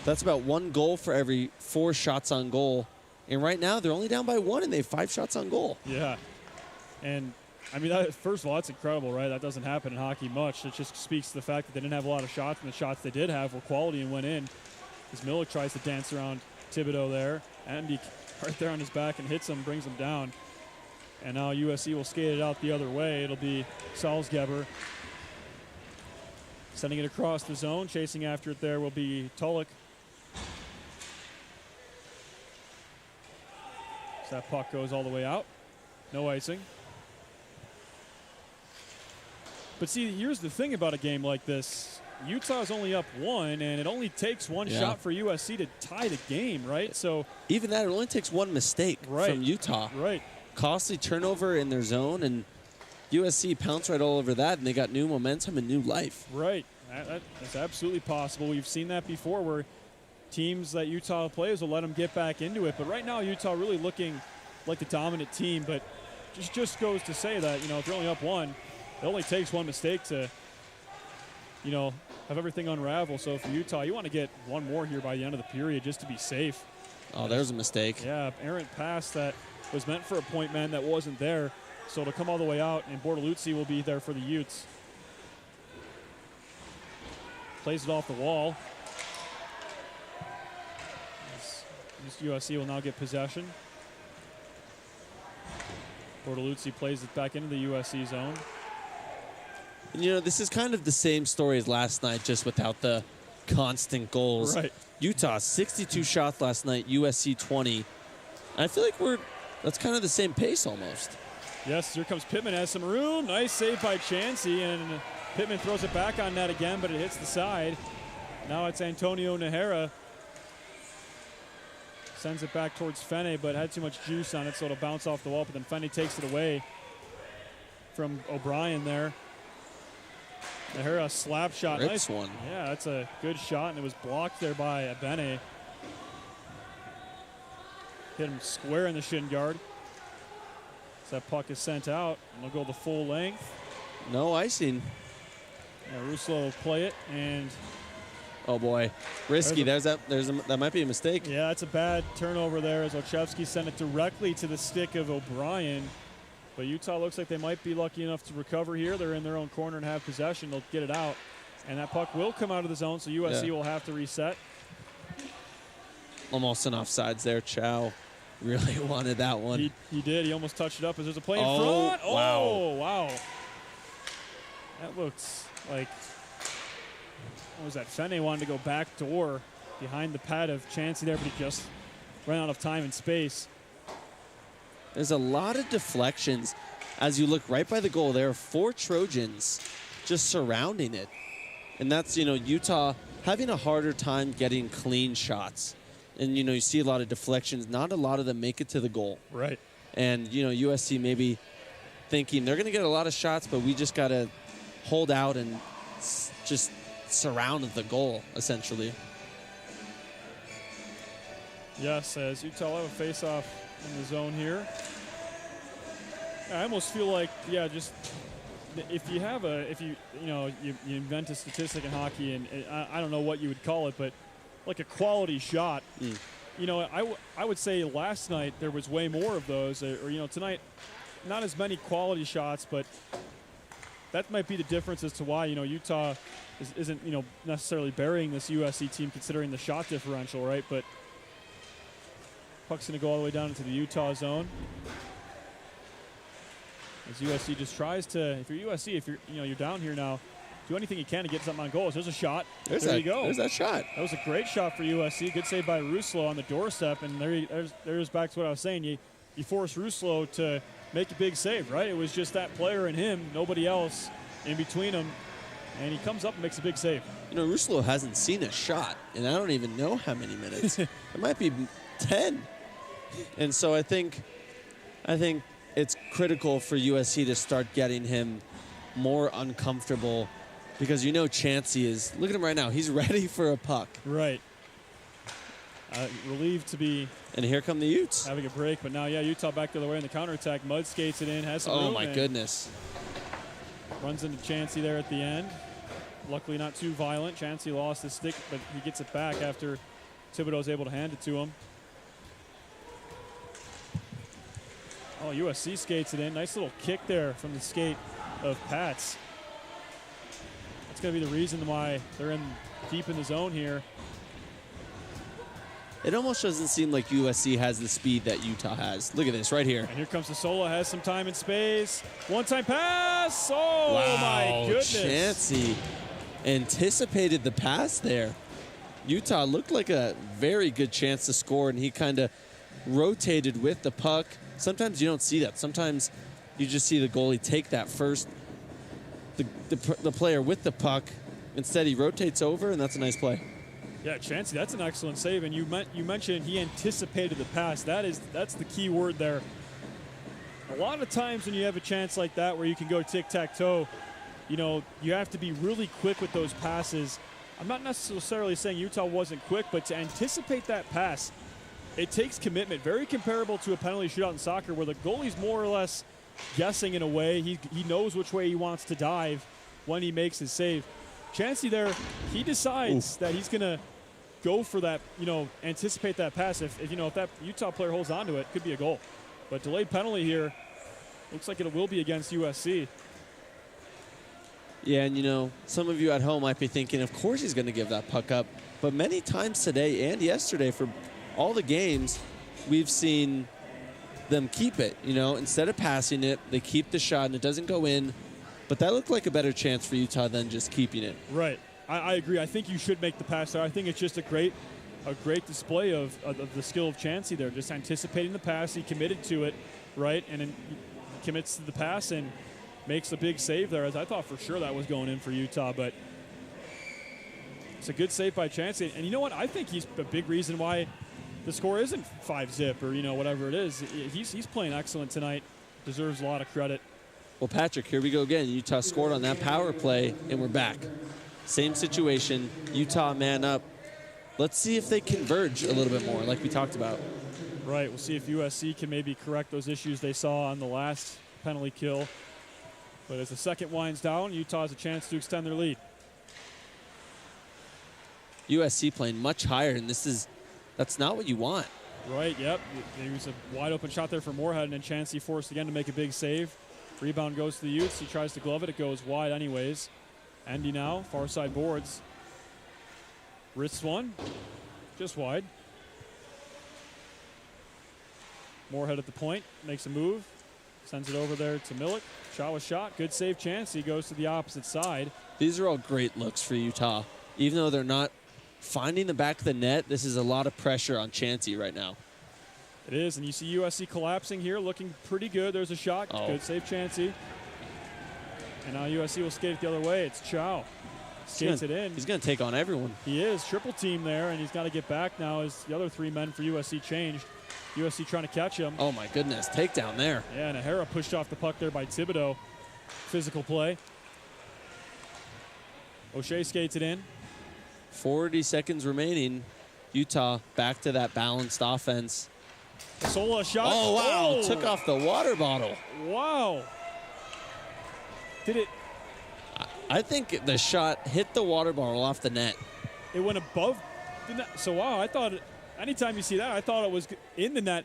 That's about 1 goal for every 4 shots on goal. And right now, they're only down by 1, and they have 5 shots on goal. Yeah. And, I mean, first of all, that's incredible, right? That doesn't happen in hockey much. It just speaks to the fact that they didn't have a lot of shots, and the shots they did have were quality and went in. As Miller tries to dance around Thibodeau there. Andy right there on his back and hits him, brings him down. And now USC will skate it out the other way. It'll be Salzgeber sending it across the zone. Chasing after it there will be Tulloch. So that puck goes all the way out. No icing. But see, here's the thing about a game like this. Utah's only up 1, and it only takes 1 shot for USC to tie the game, right? So even that, it only takes 1 mistake from Utah. Right. Costly turnover in their zone, and USC pounced right all over that, and they got new momentum and new life. Right. That's absolutely possible. We've seen that before where teams that Utah plays will let them get back into it. But right now, Utah really looking like the dominant team. But just goes to say that, if you're only up 1, it only takes 1 mistake to, have everything unravel. So for Utah, you want to get 1 more here by the end of the period just to be safe. Oh, there's a mistake. Yeah, errant pass that was meant for a point man that wasn't there. So it'll come all the way out, and Bortoluzzi will be there for the Utes. Plays it off the wall. USC will now get possession. Bortoluzzi plays it back into the USC zone. And, this is kind of the same story as last night, just without the constant goals. Right. Utah, 62 shots last night, USC 20. I feel like that's kind of the same pace almost. Yes, here comes Pittman, has some room. Nice save by Chansey, and Pittman throws it back on net again, but it hits the side. Now it's Antonio Najera. Sends it back towards Fene, but had too much juice on it, so it'll bounce off the wall, but then Fene takes it away from O'Brien there. Najera, slap shot. Rips nice one. Yeah, that's a good shot, and it was blocked there by Abene. Hit him square in the shin guard. So that puck is sent out, and they'll go the full length. No icing. Yeah, Ruslo will play it, and oh boy, risky. That might be a mistake. yeah, it's a bad turnover there as Olszewski sent it directly to the stick of O'Brien. But Utah looks like they might be lucky enough to recover here. They're in their own corner and have possession. They'll get it out, and that puck will come out of the zone, so USC will have to reset. Almost an offsides there. Chow really wanted that one. He did. He almost touched it up as there's a play in Oh, front. wow. Oh, wow. That looks like, what was that? Fene wanted to go back door behind the pad of Chansey there, but he just ran out of time and space. There's a lot of deflections. As you look right by the goal, there are 4 Trojans just surrounding it. And that's, Utah having a harder time getting clean shots. And, you see a lot of deflections. Not a lot of them make it to the goal. Right. And, USC maybe thinking they're going to get a lot of shots, but we just got to hold out and just surround the goal, essentially. Yes, as Utah will have a face-off in the zone here. I almost feel like, just if you have you invent a statistic in hockey, and I don't know what you would call it, but like a quality shot. I would say last night there was way more of those, or tonight not as many quality shots, but that might be the difference as to why Utah isn't necessarily burying this USC team considering the shot differential, right? But puck's going to go all the way down into the Utah zone. As USC just tries to, if you're USC, if you're down here now, do anything you can to get something on goals. There's a shot. There you go. There's that shot. That was a great shot for USC. Good save by Ruslo on the doorstep, and there's back to what I was saying. You force Ruslo to make a big save, right? It was just that player and him, nobody else in between them, and he comes up and makes a big save. Ruslo hasn't seen a shot, and I don't even know how many minutes. It might be 10. And so I think it's critical for USC to start getting him more uncomfortable, because Chansey is, look at him right now, he's ready for a puck. Right. Relieved to be. And here come the Utes. Having a break, but now, Utah back the other way in the counterattack. Mud skates it in, has some room. Oh, my goodness. Runs into Chansey there at the end. Luckily not too violent. Chansey lost his stick, but he gets it back after Thibodeau's able to hand it to him. Oh, USC skates it in. Nice little kick there from the skate of Pats. That's going to be the reason why they're in deep in the zone here. It almost doesn't seem like USC has the speed that Utah has. Look at this right here. And here comes Sola, has some time and space. One-time pass. Oh, Wow, my goodness. Chansey anticipated the pass there. Utah looked like a very good chance to score, and he kind of rotated with the puck. Sometimes you don't see that. Sometimes you just see the goalie take that first, the player with the puck. Instead, he rotates over, and that's a nice play. Yeah, Chansey, that's an excellent save. And you mentioned he anticipated the pass. That's the key word there. A lot of times when you have a chance like that where you can go tic-tac-toe, you know, you have to be really quick with those passes. I'm not necessarily saying Utah wasn't quick, but to anticipate that pass, it takes commitment. Very comparable to a penalty shootout in soccer where the goalie's more or less guessing in a way. He knows which way he wants to dive when he makes his save. Chansey there, he decides that he's going to go for that, you know, anticipate that pass. If that Utah player holds on to it, could be a goal. But delayed penalty here, looks like it will be against USC. Yeah, and you know, some of you at home might be thinking, of course he's going to give that puck up. But many times today and yesterday for all the games, we've seen them keep it. You know, instead of passing it, they keep the shot and it doesn't go in. But that looked like a better chance for Utah than just keeping it. Right. I agree. I think you should make the pass there. I think it's just a great display of the skill of Chansey there, just anticipating the pass. He committed to it, right, and then he commits to the pass and makes a big save there. As I thought for sure that was going in for Utah, but it's a good save by Chansey. And you know what? I think he's a big reason why the score isn't 5-zip or, you know, whatever it is. He's playing excellent tonight. Deserves a lot of credit. Well, Patrick, here we go again. Utah scored on that power play, and we're back. Same situation. Utah man up. Let's see if they converge a little bit more, like we talked about. Right. We'll see if USC can maybe correct those issues they saw on the last penalty kill. But as the second winds down, Utah has a chance to extend their lead. USC playing much higher, and that's not what you want. Right, yep. There was a wide open shot there for Moorhead, and then Chansey forced again to make a big save. Rebound goes to the Utes. He tries to glove it. It goes wide anyways. Andy now, far side boards. Wrists one, just wide. Moorhead at the point, makes a move. Sends it over there to Milik. Shot was shot. Good save chance. He goes to the opposite side. These are all great looks for Utah. Even though they're not finding the back of the net, this is a lot of pressure on Chansey right now. It is, and you see USC collapsing here, looking pretty good. There's a shot. Oh. Good save Chansey. And now USC will skate it the other way. It's Chow. Skates it in. He's going to take on everyone. He is. Triple team there, and he's got to get back now as the other three men for USC changed. USC trying to catch him. Oh, my goodness. Takedown there. Yeah, and Ahara pushed off the puck there by Thibodeau. Physical play. O'Shea skates it in. 40 seconds remaining. Utah back to that balanced offense. Sola shot. Oh, wow. Oh. Took off the water bottle. Wow. Did it? I think the shot hit the water bottle off the net. It went above the net. So, wow, I thought anytime you see that, I thought it was in the net.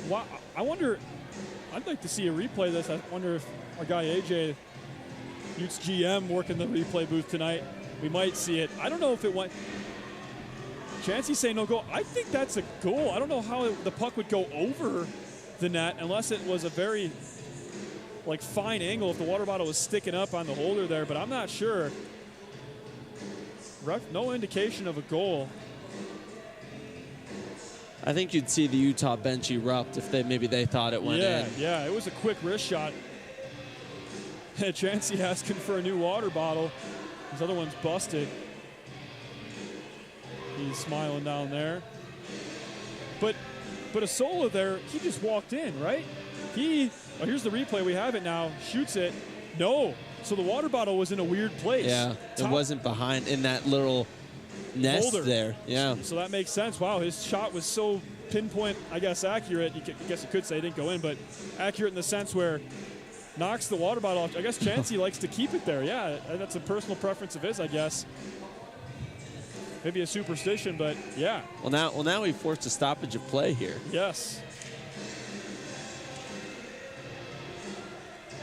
Wow. I wonder, I'd like to see a replay of this. I wonder if our guy AJ, Utes GM, working the replay booth tonight, we might see it. I don't know if it went. Chansey saying no goal. I think that's a goal. I don't know how the puck would go over the net unless it was a very fine angle if the water bottle was sticking up on the holder there, but I'm not sure. No indication of a goal. I think you'd see the Utah bench erupt if maybe they thought it went in. Yeah, it was a quick wrist shot. Chansey asking for a new water bottle. His other one's busted. He's smiling down there. But Asola there, he just walked in, right? Here's the replay. We have it now. Shoots it. No. So the water bottle was in a weird place. Yeah, it wasn't behind in that little nest holder there. Yeah. So that makes sense. Wow, his shot was so pinpoint, I guess, accurate. I guess you could say it didn't go in, but accurate in the sense where knocks the water bottle off. I guess Chansey likes to keep it there. Yeah, that's a personal preference of his, I guess. Maybe a superstition, but yeah. Well, now we forced a stoppage of play here. Yes.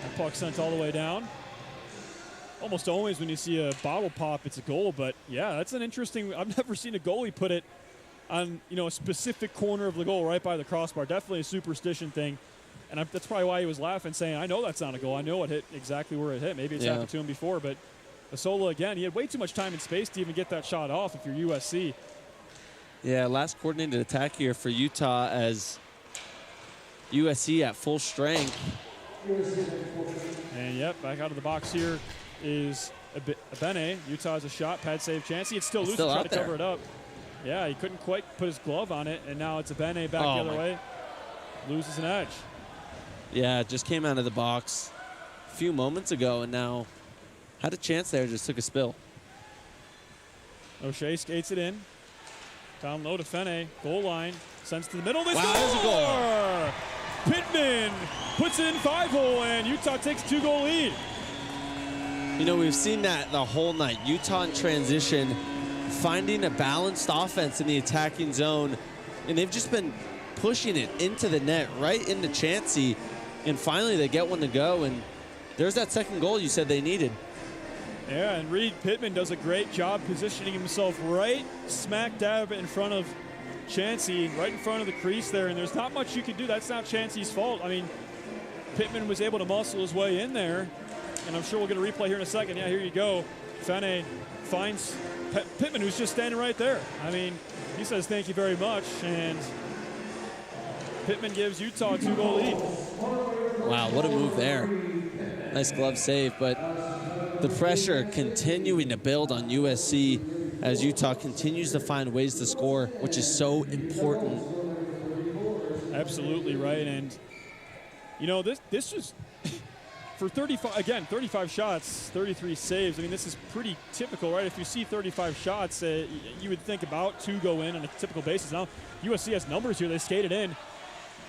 That puck sent all the way down. Almost always when you see a bottle pop, it's a goal. But yeah, that's an interesting. I've never seen a goalie put it on a specific corner of the goal right by the crossbar. Definitely a superstition thing. And that's probably why he was laughing, saying, I know that's not a goal. I know it hit exactly where it hit. Maybe it's happened to him before, but Asola, again, he had way too much time and space to even get that shot off if you're USC. Yeah, last coordinated attack here for Utah as USC at full strength. And, yep, back out of the box here is Abene. Utah has a shot, pad save, Chansey. It's still loose to try to cover it up. Yeah, he couldn't quite put his glove on it, and now it's Abene back the other way. Loses an edge. Yeah, it just came out of the box a few moments ago, and now had a chance there, just took a spill. O'Shea skates it in. Down low to Fene, goal line, sends to the middle. They there's a goal. Pittman puts it in 5-hole, and Utah takes a 2-goal lead. You know, we've seen that the whole night. Utah in transition, finding a balanced offense in the attacking zone, and they've just been pushing it into the net, right into Chansey, and finally they get one to go, and there's that second goal you said they needed. Yeah, and Reed Pittman does a great job positioning himself right smack dab in front of Chansey, right in front of the crease there, and there's not much you can do. That's not Chansey's fault. I mean, Pittman was able to muscle his way in there, and I'm sure we'll get a replay here in a second. Yeah, here you go. Fene finds Pittman, who's just standing right there. I mean, he says thank you very much, and Pittman gives Utah a 2-goal lead. Wow, what a move there. Nice glove save, but the pressure continuing to build on USC as Utah continues to find ways to score, which is so important. Absolutely right, and this was for 35 shots, 33 saves. I mean, this is pretty typical, right? If you see 35 shots, you would think about 2 go in on a typical basis. Now, USC has numbers here. They skated in.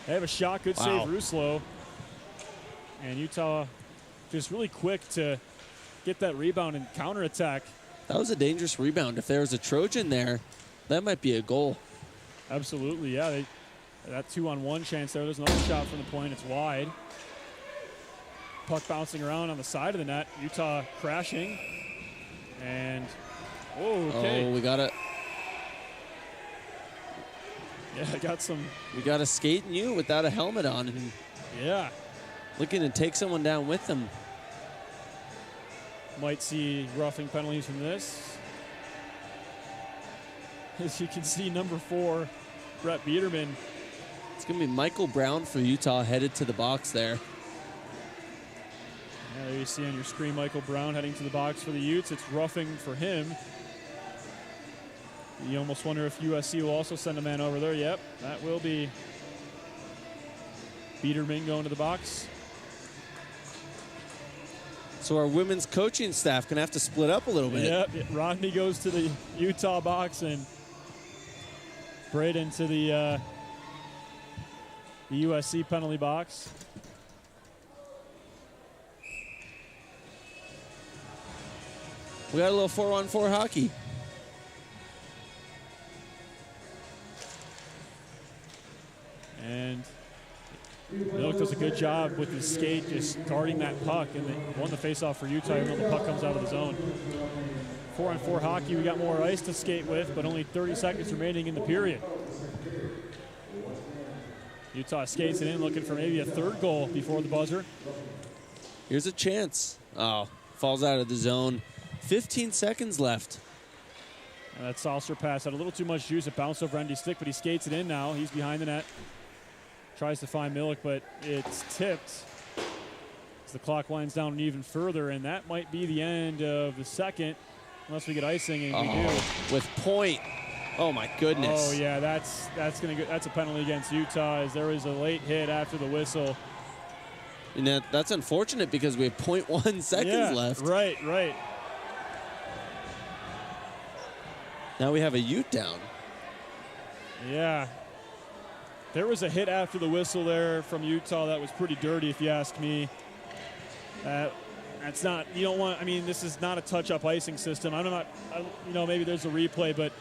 They have a shot, good save, Ruslo. And Utah just really quick to get that rebound and counterattack. That was a dangerous rebound. If there was a Trojan there, that might be a goal. Absolutely, yeah. That 2-on-1 chance there. There's another shot from the point. It's wide. Puck bouncing around on the side of the net. Utah crashing. And, okay. Oh, we got it. Yeah, I got some. We got a skating you without a helmet on. And yeah. Looking to take someone down with them. Might see roughing penalties from this. As you can see, number 4, Brett Biederman. It's going to be Michael Brown for Utah headed to the box there. Yeah, there you see on your screen Michael Brown heading to the box for the Utes. It's roughing for him. You almost wonder if USC will also send a man over there. Yep, that will be Biederman going to the box. So our women's coaching staff going to have to split up a little bit. Yep, Rodney goes to the Utah box and Braden to the USC penalty box. We got a little 4-on-4 hockey. And Milk does a good job with his skate just guarding that puck, and they won the faceoff for Utah even though the puck comes out of the zone. 4-on-4 hockey, we got more ice to skate with, but only 30 seconds remaining in the period. Utah skates it in, looking for maybe a 3rd goal before the buzzer. Here's a chance. Oh, falls out of the zone. 15 seconds left. And that saucer pass had a little too much juice. It bounced over Andy's stick, but he skates it in now. He's behind the net. Tries to find Milik, but it's tipped. As the clock winds down even further, and that might be the end of the second, unless we get icing, and we do. With point. Oh my goodness. Oh yeah, that's a penalty against Utah, as there was a late hit after the whistle. And that's unfortunate because we have 0.1 seconds left. Right. Now we have a Ute down. Yeah. There was a hit after the whistle there from Utah that was pretty dirty, if you ask me. That's not, you don't want, I mean, this is not a touch-up icing system. Maybe there's a replay, but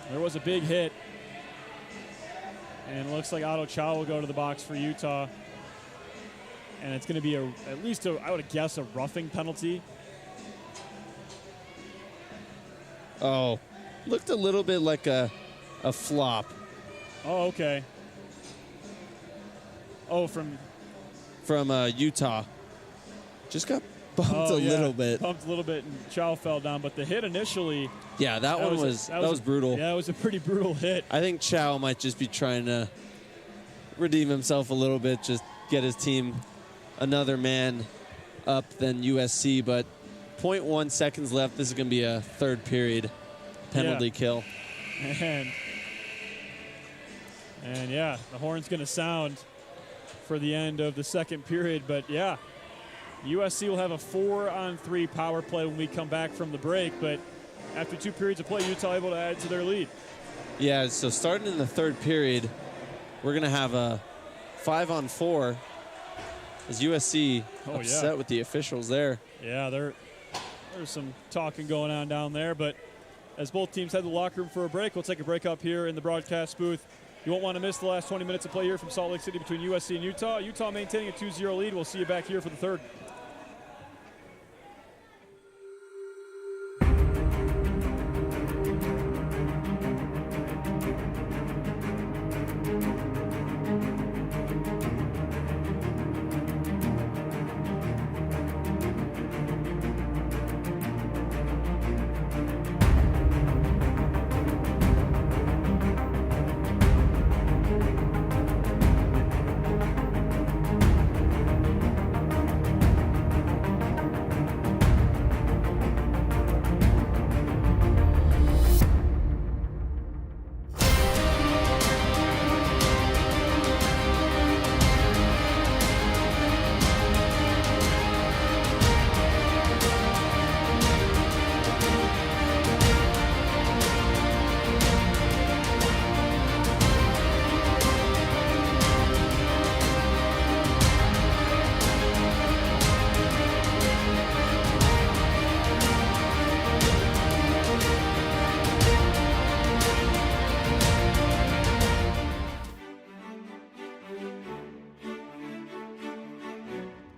there was a big hit. And it looks like Otto Chow will go to the box for Utah. And it's going to be at least I would guess, a roughing penalty. Oh, looked a little bit like a flop. Oh, okay. Oh, from Utah. Just got bumped a little bit. Bumped a little bit, and Chow fell down. But the hit initially. Yeah, that one was brutal. Yeah, it was a pretty brutal hit. I think Chow might just be trying to redeem himself a little bit, just get his team another man up than USC. But 0.1 seconds left. This is going to be a third period penalty kill. And yeah, the horn's going to sound for the end of the second period. But yeah, USC will have a 4-on-3 power play when we come back from the break. But after 2 periods of play, Utah able to add to their lead. Yeah, so starting in the third period, we're going to have a 5-on-4 as USC upset with the officials there. Yeah, there's some talking going on down there. But as both teams head to the locker room for a break, we'll take a break up here in the broadcast booth. You won't want to miss the last 20 minutes of play here from Salt Lake City between USC and Utah. Utah maintaining a 2-0 lead. We'll see you back here for the third.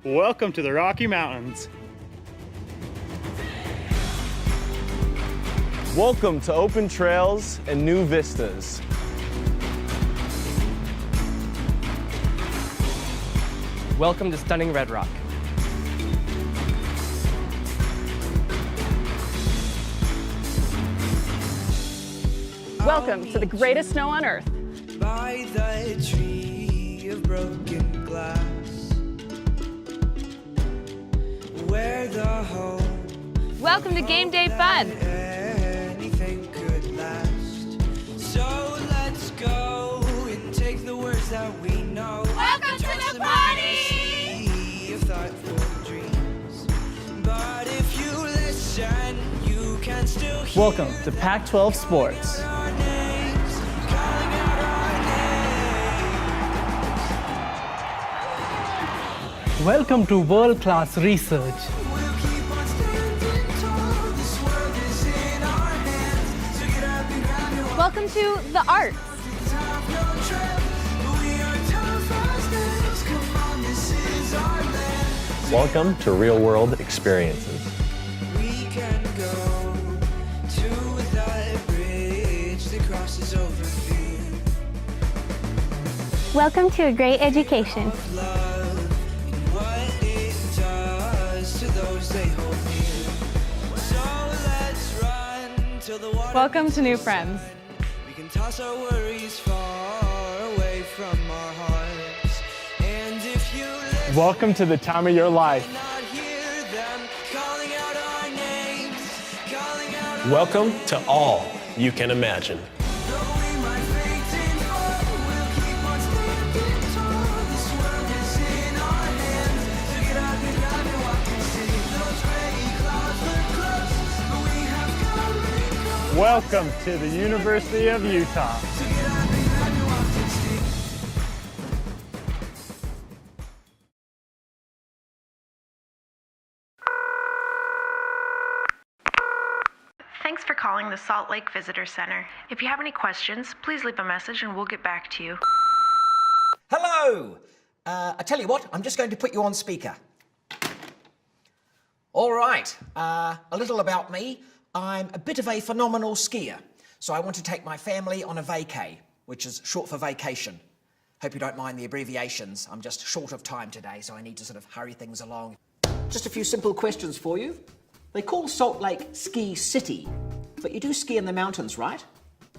Welcome to the Rocky Mountains. Welcome to open trails and new vistas. Welcome to stunning Red Rock. Welcome to the greatest snow on earth. By the tree of broken glass, where the hope Welcome to Game Day Fun. anything could last. So let's go and take the words that we know. Welcome to the party! Sea of thoughtful dreams. But if you listen, you can still hear Welcome to Pac-12 Sports. our names, calling out our names. Welcome to world-class research. We'll keep on standing tall. This world is in our hands. So get up and grab your Welcome to the art. have no trip. We are tough as nails. Come on, this is our land. Welcome to real world experiences. We can go to that bridge that crosses over fear. Welcome to a great education. Love and what it does to those they hold near. So let's run till the water. Welcome to new friends. We can toss our worries far away from our hearts. And if you listen, Welcome to the time of your life. not hear them calling out our names, calling out our Welcome to all you can imagine. Though we might faint and fall, we'll keep on standing tall. This world is in our hands. So get up and grab your walk and see. Those gray clouds look close, but we have come and gone. Welcome to the University of Utah. So get up and grab your walk and see. Thanks for calling the Salt Lake Visitor Center. If you have any questions, please leave a message and we'll get back to you. Hello! I tell you what, I'm just going to put you on speaker. All right, a little about me. I'm a bit of a phenomenal skier, so I want to take my family on a vacay, which is short for vacation. Hope you don't mind the abbreviations. I'm just short of time today, so I need to sort of hurry things along. Just a few simple questions for you. They call Salt Lake Ski City, but you do ski in the mountains, right?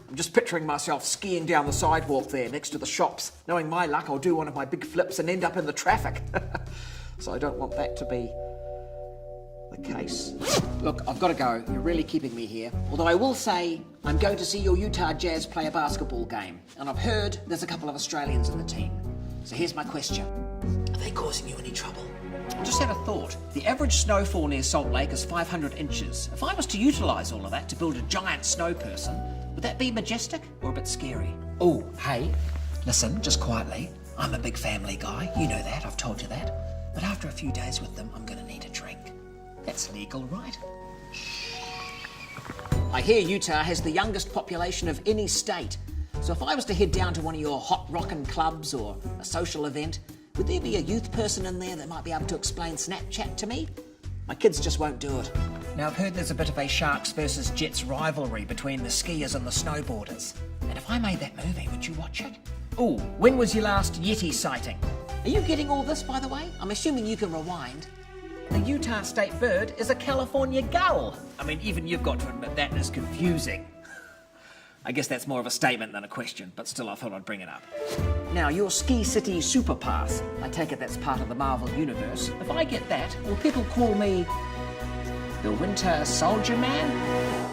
I'm just picturing myself skiing down the sidewalk there next to the shops. Knowing my luck, I'll do one of my big flips and end up in the traffic. So I don't want that to be the case. Look, I've got to go. You're really keeping me here. Although I will say, I'm going to see your Utah Jazz play a basketball game. And I've heard there's a couple of Australians in the team. So here's my question. Are they causing you any trouble? I just had a thought. The average snowfall near Salt Lake is 500 inches. If I was to utilise all of that to build a giant snow person, would that be majestic or a bit scary? Oh, hey, listen, just quietly. I'm a big family guy. You know that, I've told you that. But after a few days with them, I'm going to need a drink. That's legal, right? I hear Utah has the youngest population of any state. So if I was to head down to one of your hot rockin' clubs or a social event, would there be a youth person in there that might be able to explain Snapchat to me? My kids just won't do it. Now, I've heard there's a bit of a Sharks versus Jets rivalry between the skiers and the snowboarders. And if I made that movie, would you watch it? Ooh, when was your last Yeti sighting? Are you getting all this, by the way? I'm assuming you can rewind. The Utah state bird is a California gull. I mean, even you've got to admit that is confusing. I guess that's more of a statement than a question, but still I thought I'd bring it up. Now, your Ski City Super Pass, I take it that's part of the Marvel Universe. If I get that, will people call me the Winter Soldier Man?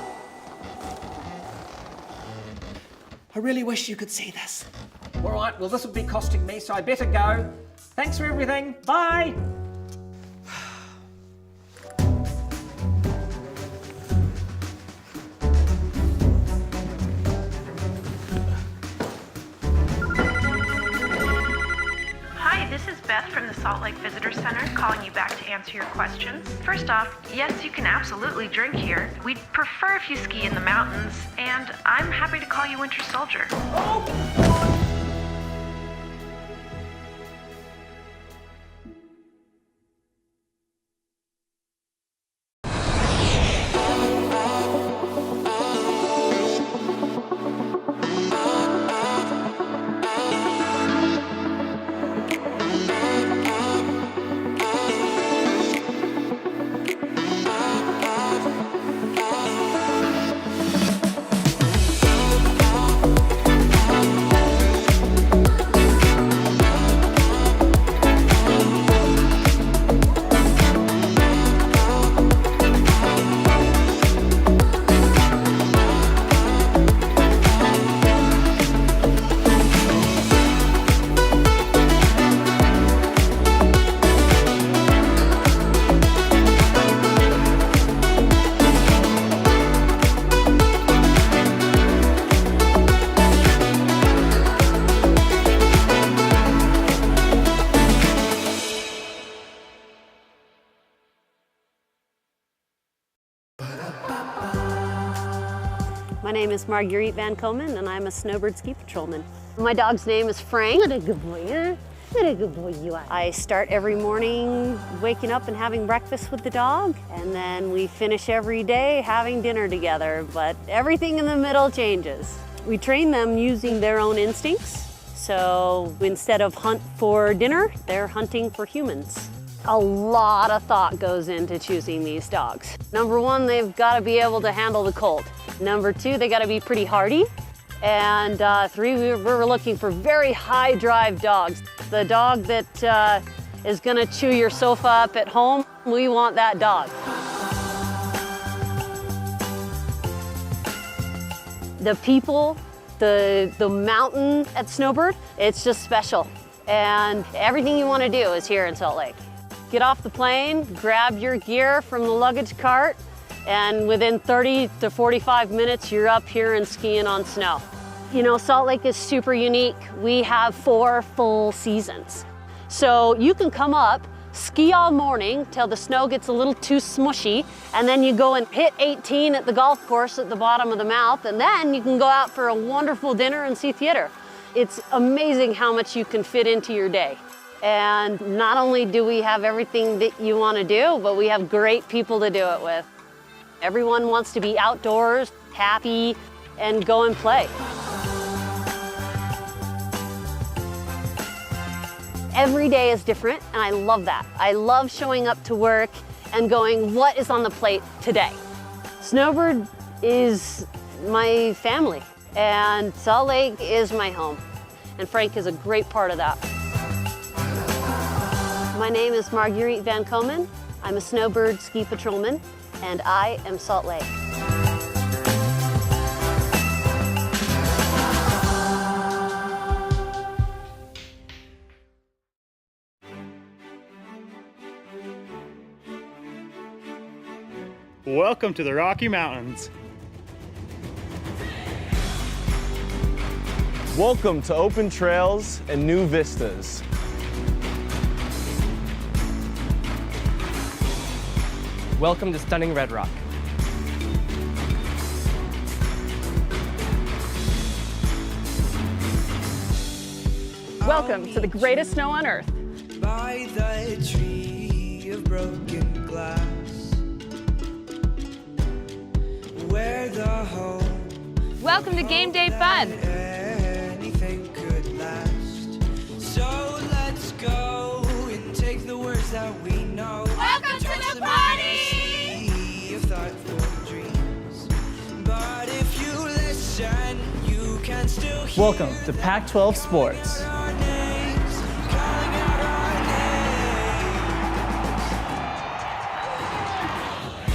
I really wish you could see this. All right, well, this will be costing me, so I better go. Thanks for everything. Bye. This is Beth from the Salt Lake Visitor Center calling you back to answer your questions. First off, yes, you can absolutely drink here. We'd prefer if you ski in the mountains, and I'm happy to call you Winter Soldier. My name is Marguerite Van Komen, and I'm a snowbird ski patrolman. My dog's name is Frank. What a good boy, huh? What a good boy you are. I start every morning waking up and having breakfast with the dog, and then we finish every day having dinner together, but everything in the middle changes. We train them using their own instincts, so instead of hunt for dinner, they're hunting for humans. A lot of thought goes into choosing these dogs. Number one, they've got to be able to handle the cold. Number two, they got to be pretty hardy. And three, we're looking for very high drive dogs. The dog that is going to chew your sofa up at home, we want that dog. The people, the mountain at Snowbird, it's just special. And everything you want to do is here in Salt Lake. Get off the plane, grab your gear from the luggage cart, and within 30 to 45 minutes, you're up here and skiing on snow. You know, Salt Lake is super unique. We have 4 full seasons. So you can come up, ski all morning till the snow gets a little too smushy, and then you go and hit 18 at the golf course at the bottom of the mouth, and then you can go out for a wonderful dinner and see theater. It's amazing how much you can fit into your day. And not only do we have everything that you want to do, but we have great people to do it with. Everyone wants to be outdoors, happy, and go and play. Every day is different, and I love that. I love showing up to work and going, what is on the plate today? Snowbird is my family, and Salt Lake is my home, and Frank is a great part of that. My name is Marguerite Van Komen. I'm a Snowbird ski patrolman, and I am Salt Lake. Welcome to the Rocky Mountains. Welcome to open trails and new vistas. Welcome to stunning Red Rock. Welcome to the greatest snow on earth. By the tree of broken glass, where the home Welcome to Game Day Fun. anything could last. So let's go and take the words that we know. Welcome to the party! Sea of thoughtful dreams. But if you listen, you can still hear Welcome to Pac-12 Sports. our names, calling out our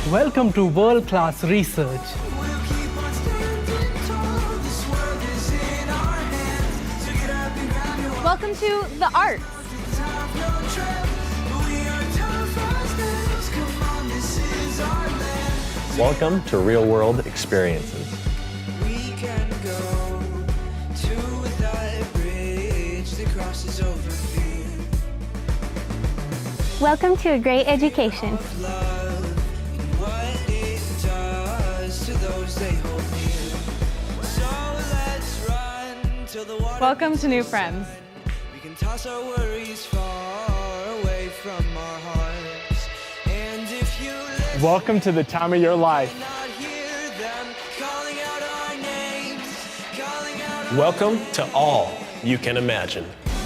names. Welcome to world-class research. We'll keep on standing tall. This world is in our hands. So get up and grab your Welcome to the arts. have no trip. We are tough as nails. Come on, this is our land. Welcome to real-world experiences. We can go to that bridge that crosses over fear. Welcome to a great education. Love and what it does to those they hold near. So let's run till the water. Welcome to new friends. We can toss our worries far away from our hearts. And if you listen, Welcome to the time of your life. not hear them calling out our names, calling out our Welcome to all you can imagine.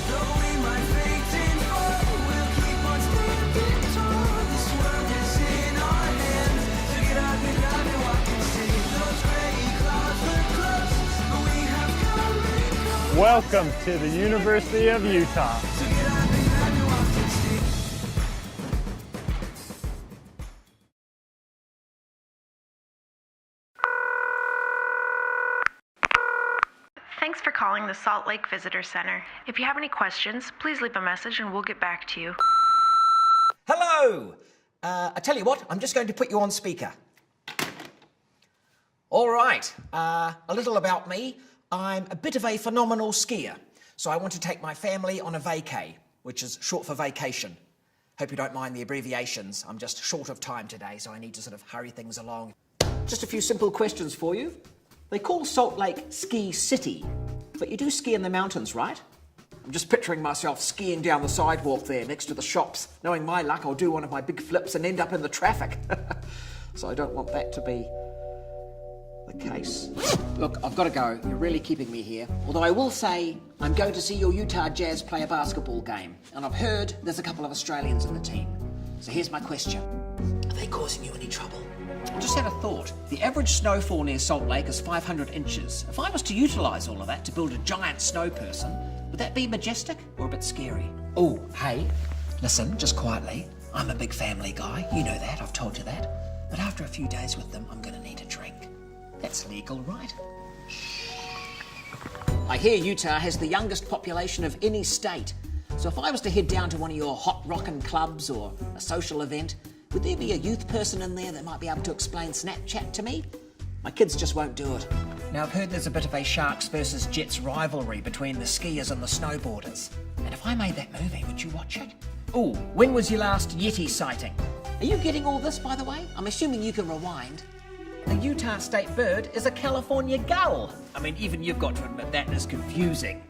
Though we might fade and fall, we'll keep on standing tall. This world is in our hands. So get up and grab your walk and see. Those gray clouds look close, but we have come and gone. Welcome to the University of Utah. So get up and grab your walk and see. Thanks for calling the Salt Lake Visitor Center. If you have any questions, please leave a message and we'll get back to you. Hello! I tell you what, I'm just going to put you on speaker. All right, a little about me. I'm a bit of a phenomenal skier, so I want to take my family on a vacay, which is short for vacation. Hope you don't mind the abbreviations. I'm just short of time today, so I need to sort of hurry things along. Just a few simple questions for you. They call Salt Lake Ski City, but you do ski in the mountains, right? I'm just picturing myself skiing down the sidewalk there next to the shops. Knowing my luck, I'll do one of my big flips and end up in the traffic. So I don't want that to be the case. Look, I've got to go. You're really keeping me here. Although I will say, I'm going to see your Utah Jazz play a basketball game. And I've heard there's a couple of Australians in the team. So here's my question. Are they causing you any trouble? I just had a thought. The average snowfall near Salt Lake is 500 inches. If I was to utilise all of that to build a giant snow person, would that be majestic or a bit scary? Oh, hey, listen, just quietly. I'm a big family guy. You know that. I've told you that. But after a few days with them, I'm going to need a drink. That's legal, right? I hear Utah has the youngest population of any state. So if I was to head down to one of your hot rockin' clubs or a social event, would there be a youth person in there that might be able to explain Snapchat to me? My kids just won't do it. Now, I've heard there's a bit of a Sharks versus Jets rivalry between the skiers and the snowboarders. And if I made that movie, would you watch it? Ooh, when was your last Yeti sighting? Are you getting all this, by the way? I'm assuming you can rewind. The Utah state bird is a California gull. I mean, even you've got to admit that is confusing.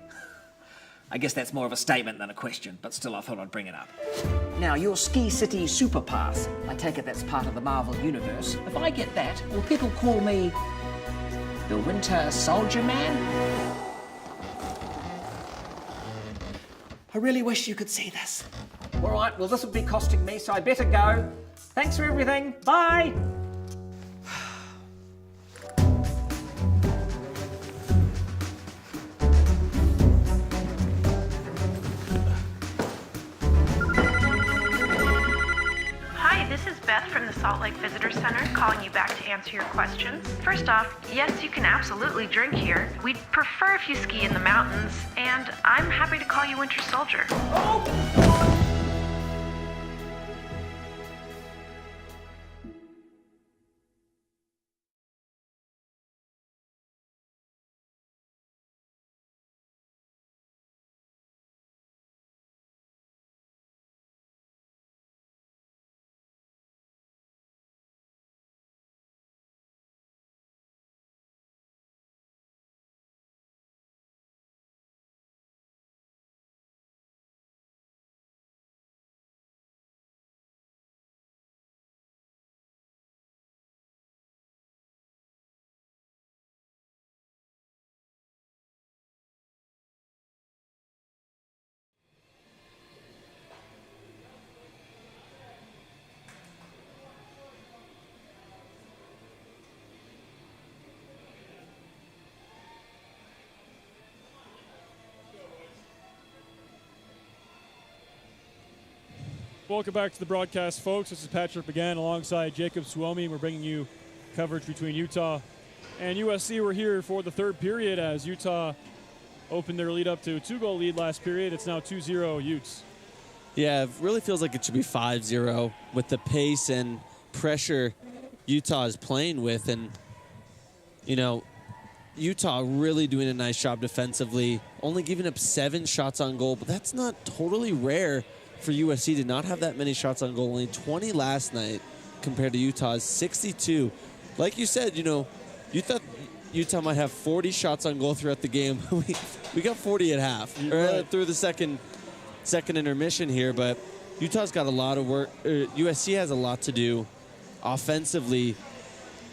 I guess that's more of a statement than a question, but still I thought I'd bring it up. Now, your Ski City Super Pass, I take it that's part of the Marvel Universe. If I get that, will people call me the Winter Soldier Man? I really wish you could see this. All right, well, this will be costing me, so I better go. Thanks for everything. Bye. Hi, this is Beth from the Salt Lake Visitor Center calling you back to answer your questions. First off, yes, you can absolutely drink here. We'd prefer if you ski in the mountains, and I'm happy to call you Winter Soldier. Welcome back to the broadcast, folks. This is Patrick McGann alongside Jacob Suomi. We're bringing you coverage between Utah and USC. We're here for the third period as Utah opened their lead up to a 2-goal lead last period. It's now 2-0 Utes. Yeah, it really feels like it should be 5-0 with the pace and pressure Utah is playing with. And, you know, Utah really doing a nice job defensively, only giving up 7 shots on goal, but that's not totally rare for USC to not have that many shots on goal. Only 20 last night compared to Utah's 62. Like you said, you know, you thought Utah might have 40 shots on goal throughout the game. we got 40 at half, right, through the second intermission here, but Utah's got a lot of work. USC has a lot to do offensively,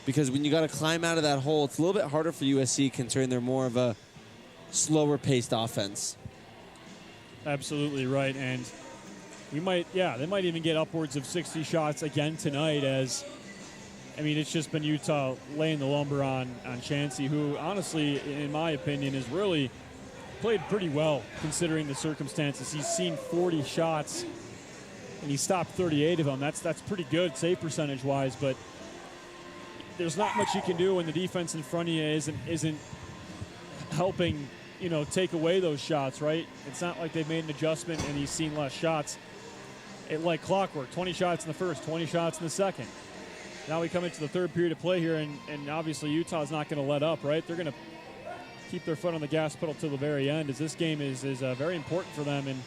because when you got to climb out of that hole, it's a little bit harder for USC considering they're more of a slower paced offense. Absolutely right. And they might even get upwards of 60 shots again tonight, as, I mean, it's just been Utah laying the lumber on Chansey, who honestly, in my opinion, has really played pretty well considering the circumstances. He's seen 40 shots and he stopped 38 of them. That's pretty good save percentage wise, but there's not much you can do when the defense in front of you isn't helping, you know, take away those shots, right? It's not like they've made an adjustment and he's seen less shots. Like clockwork, 20 shots in the first, 20 shots in the second. Now we come into the third period of play here, and obviously Utah's not going to let up, right? They're going to keep their foot on the gas pedal till the very end, as this game is very important for them. And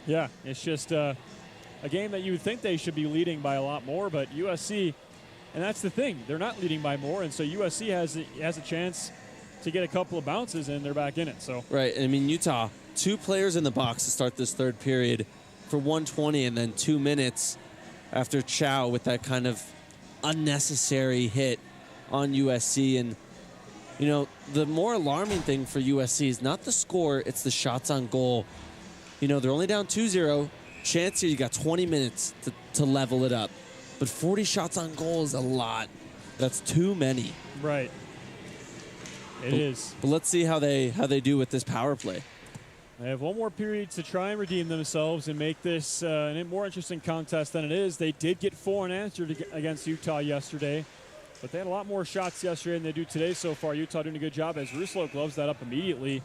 yeah, it's just a game that you would think they should be leading by a lot more, but USC, and that's the thing, they're not leading by more, and so USC has a chance to get a couple of bounces, and they're back in it. So right, I mean, Utah, 2 players in the box to start this third period for 120, and then 2 minutes after Chow with that kind of unnecessary hit on USC. And, you know, the more alarming thing for USC is not the score, it's the shots on goal. You know, they're only down 2-0. Chance here, you got 20 minutes to level it up. But 40 shots on goal is a lot. That's too many. Right. It is. But let's see how they do with this power play. They have one more period to try and redeem themselves and make this a more interesting contest than it is. They did get 4 unanswered against Utah yesterday, but they had a lot more shots yesterday than they do today so far. Utah doing a good job as Ruslo gloves that up immediately.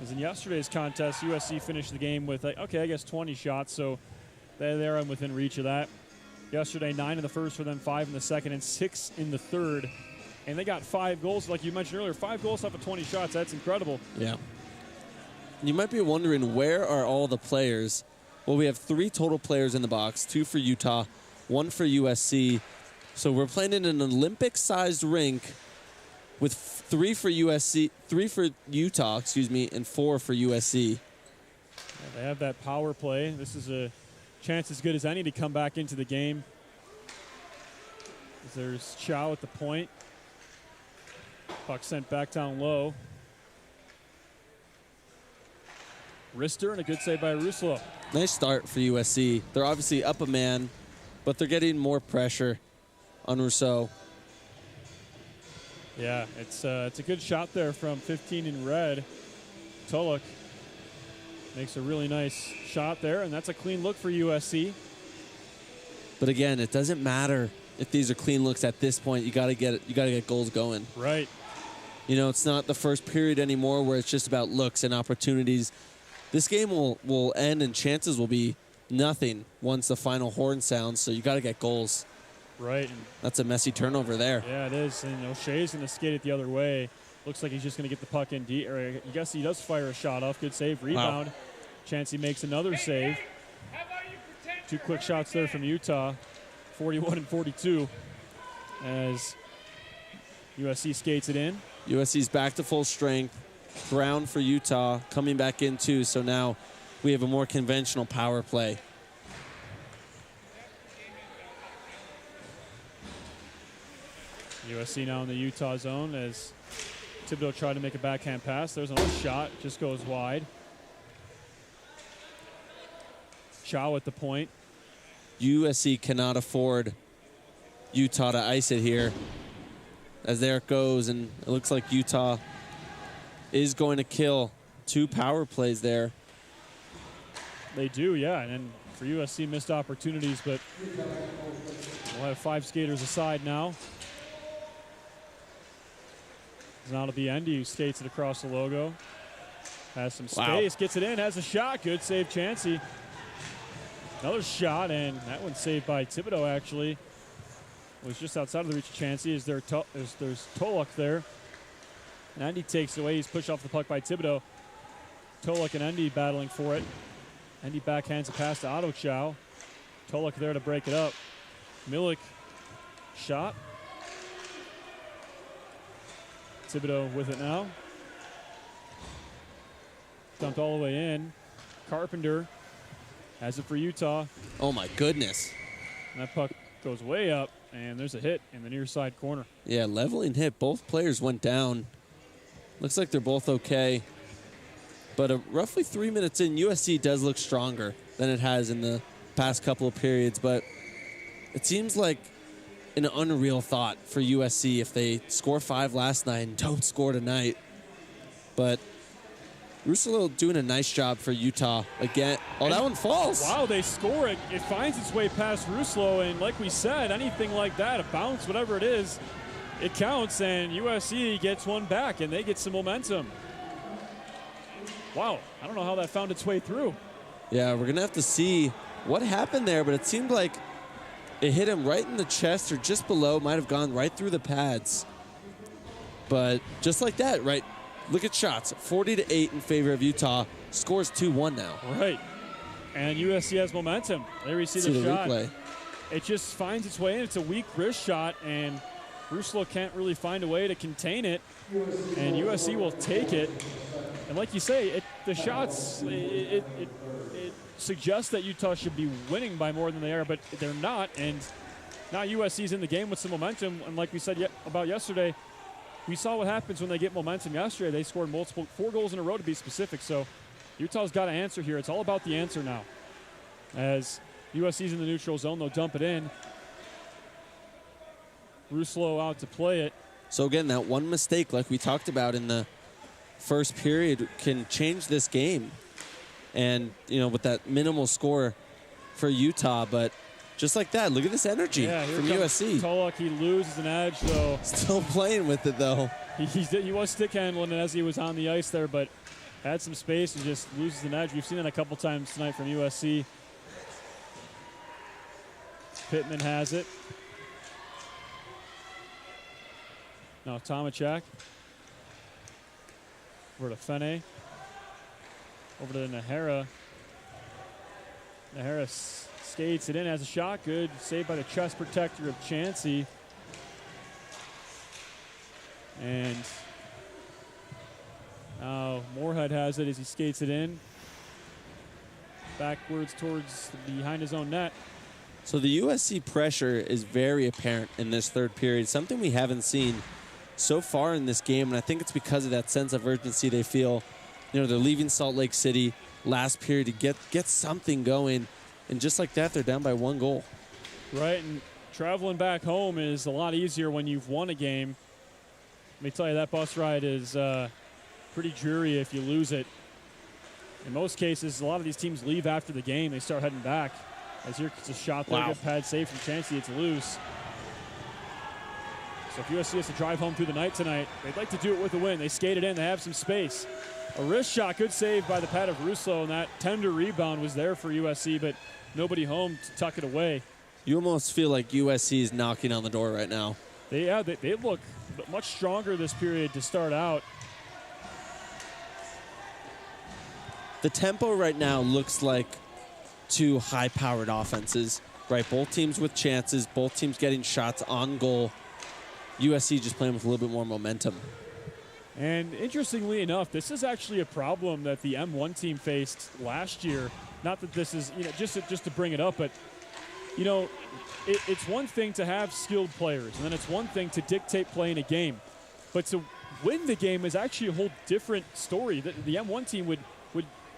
As in yesterday's contest, USC finished the game with, I guess 20 shots, so they're within reach of that. Yesterday, 9 in the first for them, 5 in the second, and 6 in the third. And they got 5 goals, like you mentioned earlier, 5 goals off of 20 shots. That's incredible. Yeah. You might be wondering, where are all the players Well, we have 3 total players in the box, 2 for Utah, 1 for USC. So we're playing in an Olympic-sized rink with 3 for USC, 3 for Utah, and 4 for USC. Yeah, they have that power play. This is a chance as good as any to come back into the game. There's Chow at the point. Puck sent back down low. Wrister and a good save by Ruslo. Nice start for USC. They're obviously up a man, but they're getting more pressure on Rousseau. Yeah, it's a good shot there from 15 in red. Tulloch makes a really nice shot there, and that's a clean look for USC. But again, it doesn't matter if these are clean looks at this point. You gotta get goals going. Right. You know, it's not the first period anymore where it's just about looks and opportunities. This game will end and chances will be nothing once the final horn sounds, so you got to get goals. Right. And that's a messy turnover there. yeah, it is. And O'Shea's going to skate it the other way. Looks like he's just going to get the puck in deep. Or I guess he does fire a shot off. Good save. Rebound. Wow. Chancey makes another save. 2 quick shots there from Utah. 41 and 42 as USC skates it in. USC's back to full strength. Brown for Utah coming back in too, so now we have a more conventional power play. USC now in the Utah zone as Thibodeau tried to make a backhand pass. There's another shot, just goes wide. Chow at the point. USC cannot afford Utah to ice it here. As there it goes, and it looks like Utah is going to kill 2 power plays there. They do, yeah. And then for USC, missed opportunities, but we'll have 5 skaters aside now. Now it'll be Endy who skates it across the logo. Has some space, gets it in, has a shot. Good save, Chancey. Another shot, and that one's saved by Thibodeau, actually. It was just outside of the reach of Chancey. There's Tulloch there. And Endy takes it away. He's pushed off the puck by Thibodeau. Tulloch and Endy battling for it. Endy backhands a pass to Otto Chow. Tulloch there to break it up. Milik shot. Thibodeau with it now. Dumped all the way in. Carpenter has it for Utah. Oh my goodness. And that puck goes way up, and there's a hit in the near side corner. Yeah, leveling hit. Both players went down. Looks like they're both okay. But roughly 3 minutes in, USC does look stronger than it has in the past couple of periods. But it seems like an unreal thought for USC if they score 5 last night and don't score tonight. But Russell doing a nice job for Utah again. Oh, that one falls. Wow, they score it. It finds its way past Ruslo, and like we said, anything like that, a bounce, whatever it is, it counts, and USC gets one back, and they get some momentum. Wow, I don't know how that found its way through. Yeah, we're going to have to see what happened there, but it seemed like it hit him right in the chest or just below, might have gone right through the pads. But just like that, right? Look at shots, 40-8 in favor of Utah. Scores 2-1 now. Right, and USC has momentum. There we see the shot. Replay. It just finds its way in. It's a weak wrist shot, and Ruslo can't really find a way to contain it, and USC will take it. And like you say, the shots, it suggests that Utah should be winning by more than they are, but they're not. And now USC's in the game with some momentum. And like we said about yesterday, we saw what happens when they get momentum yesterday. They scored 4 goals in a row to be specific. So Utah's got to answer here. It's all about the answer now. As USC's in the neutral zone, they'll dump it in. Ruslo out to play it. So again, that one mistake, like we talked about in the first period, can change this game. And, you know, with that minimal score for Utah, but just like that, look at this energy from USC. Tulloch, he loses an edge, though. Still playing with it, though. He was stick handling it as he was on the ice there, but had some space and just loses an edge. We've seen it a couple times tonight from USC. Pittman has it. Now Tomachak. Over to Fene. Over to Nahara. Harris skates it in, has a shot. Good save by the chest protector of Chansey. And now Moorhead has it as he skates it in. Backwards towards behind his own net. So the USC pressure is very apparent in this third period, something we haven't seen so far in this game, and I think it's because of that sense of urgency they feel. You know, they're leaving Salt Lake City last period to get something going, and just like that, they're down by 1 goal. Right, and traveling back home is a lot easier when you've won a game. Let me tell you, that bus ride is pretty dreary if you lose it. In most cases, a lot of these teams leave after the game. They start heading back. As here's a shot there, good pad save from Chansey. It's loose. So if USC has to drive home through the night tonight, they'd like to do it with a win. They skated in. They have some space. A wrist shot, good save by the pad of Russo, and that tender rebound was there for USC, but nobody home to tuck it away. You almost feel like USC is knocking on the door right now. They look much stronger this period to start out. The tempo right now looks like two high-powered offenses, right? Both teams with chances, both teams getting shots on goal. USC just playing with a little bit more momentum. And interestingly enough, this is actually a problem that the M1 team faced last year. Not that this is, just to bring it up, but, it's one thing to have skilled players, and then it's one thing to dictate play in a game. But to win the game is actually a whole different story. The M1 team would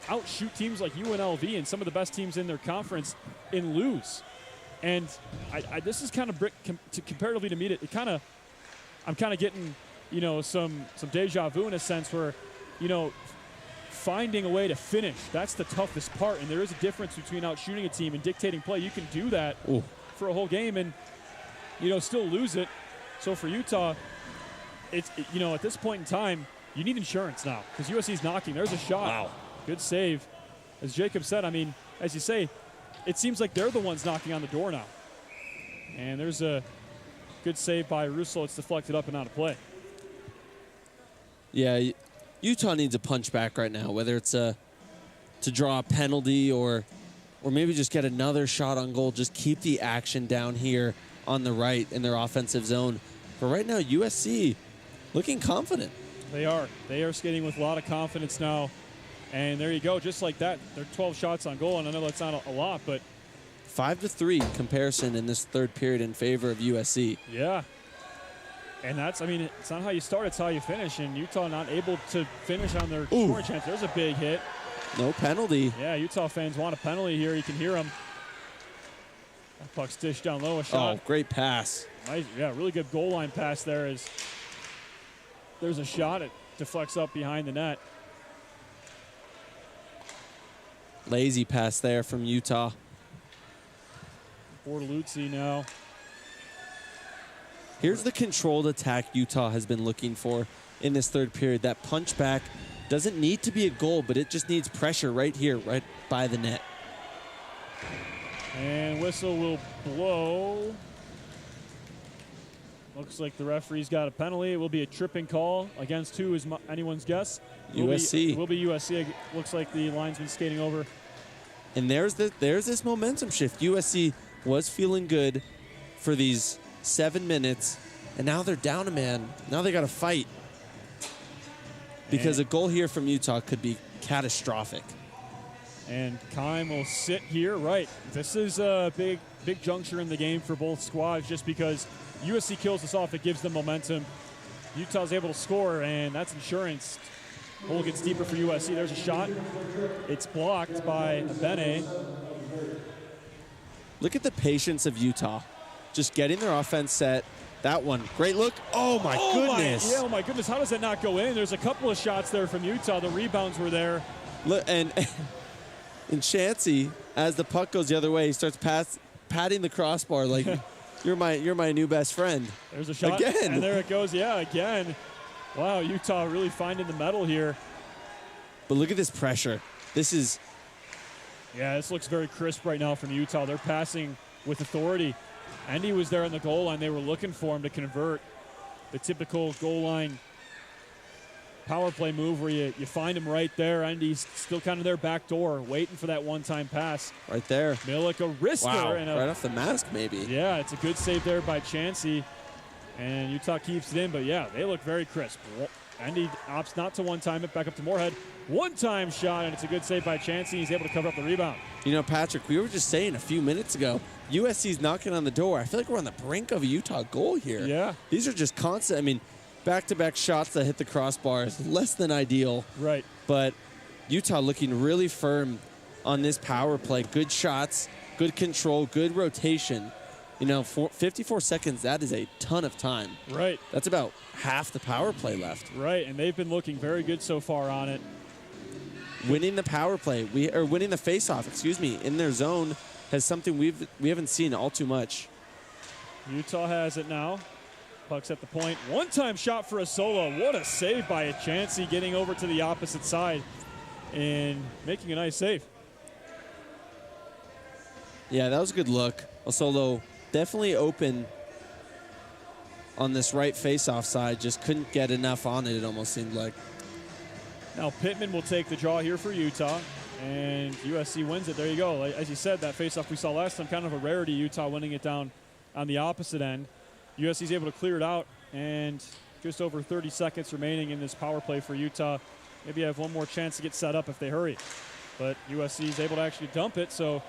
outshoot teams like UNLV and some of the best teams in their conference and lose. And this is kind of comparatively to me, I'm kind of getting, some deja vu in a sense where, finding a way to finish, that's the toughest part. And there is a difference between outshooting a team and dictating play. You can do that for a whole game and, still lose it. So for Utah, it's, at this point in time, you need insurance now because USC's knocking. There's a shot. Wow. Good save. As Jacob said, as you say, it seems like they're the ones knocking on the door now. And there's a good save by Russo. It's deflected up and out of play. Yeah, Utah needs a punch back right now, whether it's to draw a penalty or maybe just get another shot on goal. Just keep the action down here on the right in their offensive zone. But right now, USC looking confident. They are. They are skating with a lot of confidence now. And there you go, just like that. They're 12 shots on goal, and I know that's not a lot, but 5-3 comparison in this third period in favor of USC. Yeah. And that's, it's not how you start, it's how you finish. And Utah not able to finish on their scoring chance. There's a big hit. No penalty. Yeah, Utah fans want a penalty here. You can hear them. That puck's dished down low, a shot. Oh, great pass. Nice, yeah, really good goal line pass there. As there's a shot, it deflects up behind the net. Lazy pass there from Utah. Bortoluzzi now. Here's the controlled attack Utah has been looking for in this third period. That punch back doesn't need to be a goal, but it just needs pressure right here, right by the net. And whistle will blow. Looks like the referee's got a penalty. It will be a tripping call. Against who is anyone's guess? USC. Will be USC. Looks like the linesman skating over. And there's this momentum shift. USC was feeling good for these 7 minutes, and now they're down a man. Now they got to fight. Because a goal here from Utah could be catastrophic. And Keim will sit here. Right. This is a big juncture in the game for both squads just because USC kills this off. It gives them momentum. Utah's able to score, and that's insurance. Hole gets deeper for USC. There's a shot. It's blocked by Bene. Look at the patience of Utah. Just getting their offense set. That one, great look. Oh, my goodness. Oh, my goodness. How does that not go in? There's a couple of shots there from Utah. The rebounds were there. Look, and Chansey, as the puck goes the other way, he starts patting the crossbar like, you're my new best friend. There's a shot. Again. And there it goes. Yeah, again. Wow, Utah really finding the metal here. But look at this pressure. This looks very crisp right now from Utah. They're passing with authority. Andy was there on the goal line. They were looking for him to convert. The typical goal line power play move where you find him right there, and he's still kind of there back door, waiting for that one-time pass. Right there. Milik a wrister. Wow, And right off the mask maybe. Yeah, it's a good save there by Chansey. And Utah keeps it in, but yeah, they look very crisp. And he opts not to one-time it, back up to Moorhead. One-time shot, and it's a good save by Chansey. He's able to cover up the rebound. You know, Patrick, we were just saying a few minutes ago, USC's knocking on the door. I feel like we're on the brink of a Utah goal here. Yeah. These are just constant. I mean, back-to-back shots that hit the crossbar is less than ideal. Right. But Utah looking really firm on this power play. Good shots, good control, good rotation. You know, 54 seconds, that is a ton of time. Right. That's about half the power play left. Right, and they've been looking very good so far on it. Winning the power play, winning the face-off, in their zone has something we haven't seen all too much. Utah has it now. Puck's at the point. One-time shot for a solo. What a save by a Chansey, getting over to the opposite side and making a nice save. Yeah, that was a good look. A solo definitely open on this right face-off side. Just couldn't get enough on it, it almost seemed like. Now Pittman will take the draw here for Utah, and USC wins it. There you go. As you said, that face-off we saw last time, kind of a rarity, Utah winning it down on the opposite end. USC's able to clear it out, and just over 30 seconds remaining in this power play for Utah. Maybe have one more chance to get set up if they hurry. But USC is able to actually dump it, so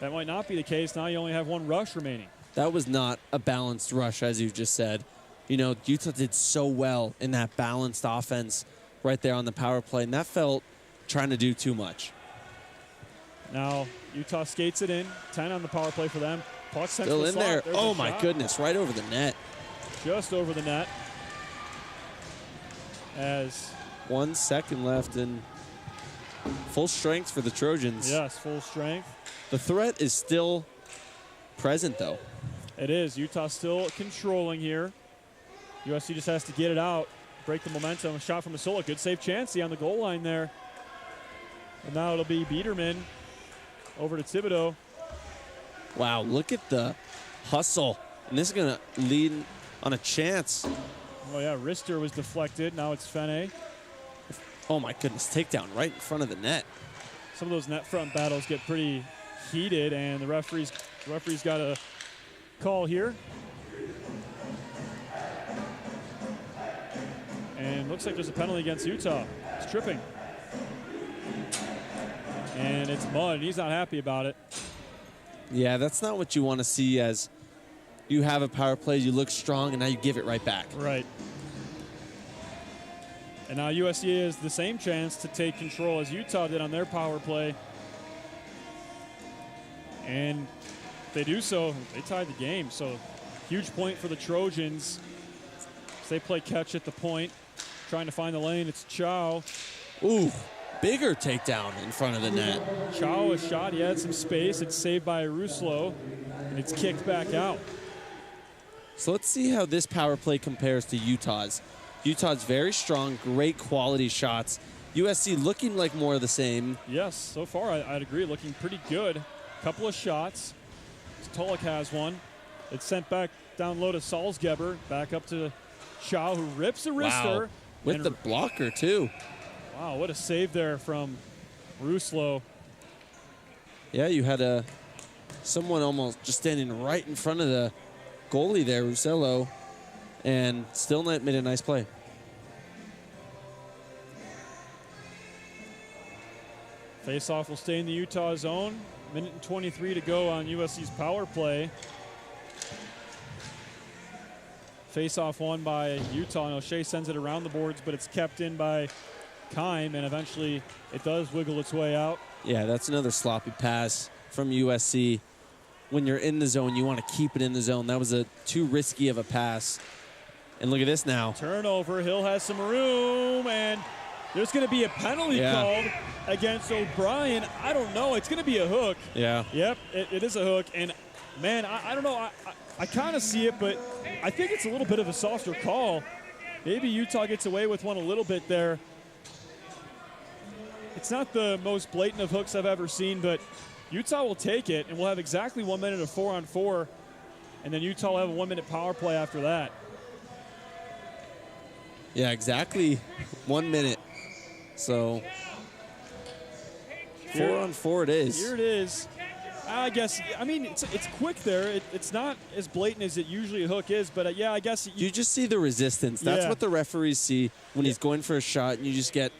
that might not be the case. Now you only have one rush remaining. That was not a balanced rush, as you just said. You know, Utah did so well in that balanced offense right there on the power play, and that felt trying to do too much. Now Utah skates it in. 10 on the power play for them. Puck sent Still to the in slot. there. There's Oh, a my shot. goodness, right over the net. Just over the net. As 1 second left, and full strength for the Trojans. yes, full strength. The threat is still present, though. It is. Utah still controlling here. USC just has to get it out, break the momentum. A shot from Masola. Good save, Chansey on the goal line there. And now it'll be Biederman over to Thibodeau. Wow, look at the hustle. And this is going to lead on a chance. Oh, yeah, Rister was deflected. Now it's Fene. Oh, my goodness. Takedown right in front of the net. Some of those net front battles get pretty heated, and the referee's got a call here. And looks like there's a penalty against Utah. It's tripping. And it's Mudd. He's not happy about it. Yeah, that's not what you want to see as you have a power play, you look strong, and now you give it right back. Right. And now USC has the same chance to take control as Utah did on their power play. And if they do so, they tied the game. So huge point for the Trojans. As they play catch at the point, trying to find the lane. It's Chow. Ooh, bigger takedown in front of the net. Chow, a shot. He had some space. It's saved by Ruslo, and it's kicked back out. So let's see how this power play compares to Utah's. Utah's very strong, great quality shots. USC looking like more of the same. Yes, so far I'd agree. Looking pretty good. Couple of shots. Tulloch has one. It's sent back down low to Salzgeber. Back up to Chow, who rips a wrister. Wow. With the blocker, too. Wow, what a save there from Ruslo. Yeah, you had someone almost just standing right in front of the goalie there, Russello, and still made a nice play. Face-off will stay in the Utah zone. Minute and 23 to go on USC's power play. Face-off won by Utah, and O'Shea sends it around the boards, but it's kept in by Keim, and eventually it does wiggle its way out. Yeah, that's another sloppy pass from USC. When you're in the zone, you want to keep it in the zone. That was too risky of a pass. And look at this now. Turnover. Hill has some room, and there's going to be a penalty called against O'Brien. I don't know. It's going to be a hook. Yeah. Yep, it is a hook. And, man, I don't know. I kind of see it, but I think it's a little bit of a softer call. Maybe Utah gets away with one a little bit there. It's not the most blatant of hooks I've ever seen, but Utah will take it, and we'll have exactly 1 minute of 4-on-4, and then Utah will have a 1 minute power play after that. Yeah, exactly 1 minute. So 4 on 4 it is. Here it is. I guess, I mean, it's quick there. It's not as blatant as it usually a hook is, but yeah, I guess. You just see the resistance. That's Yeah. what the referees see when he's going for a shot, and you just get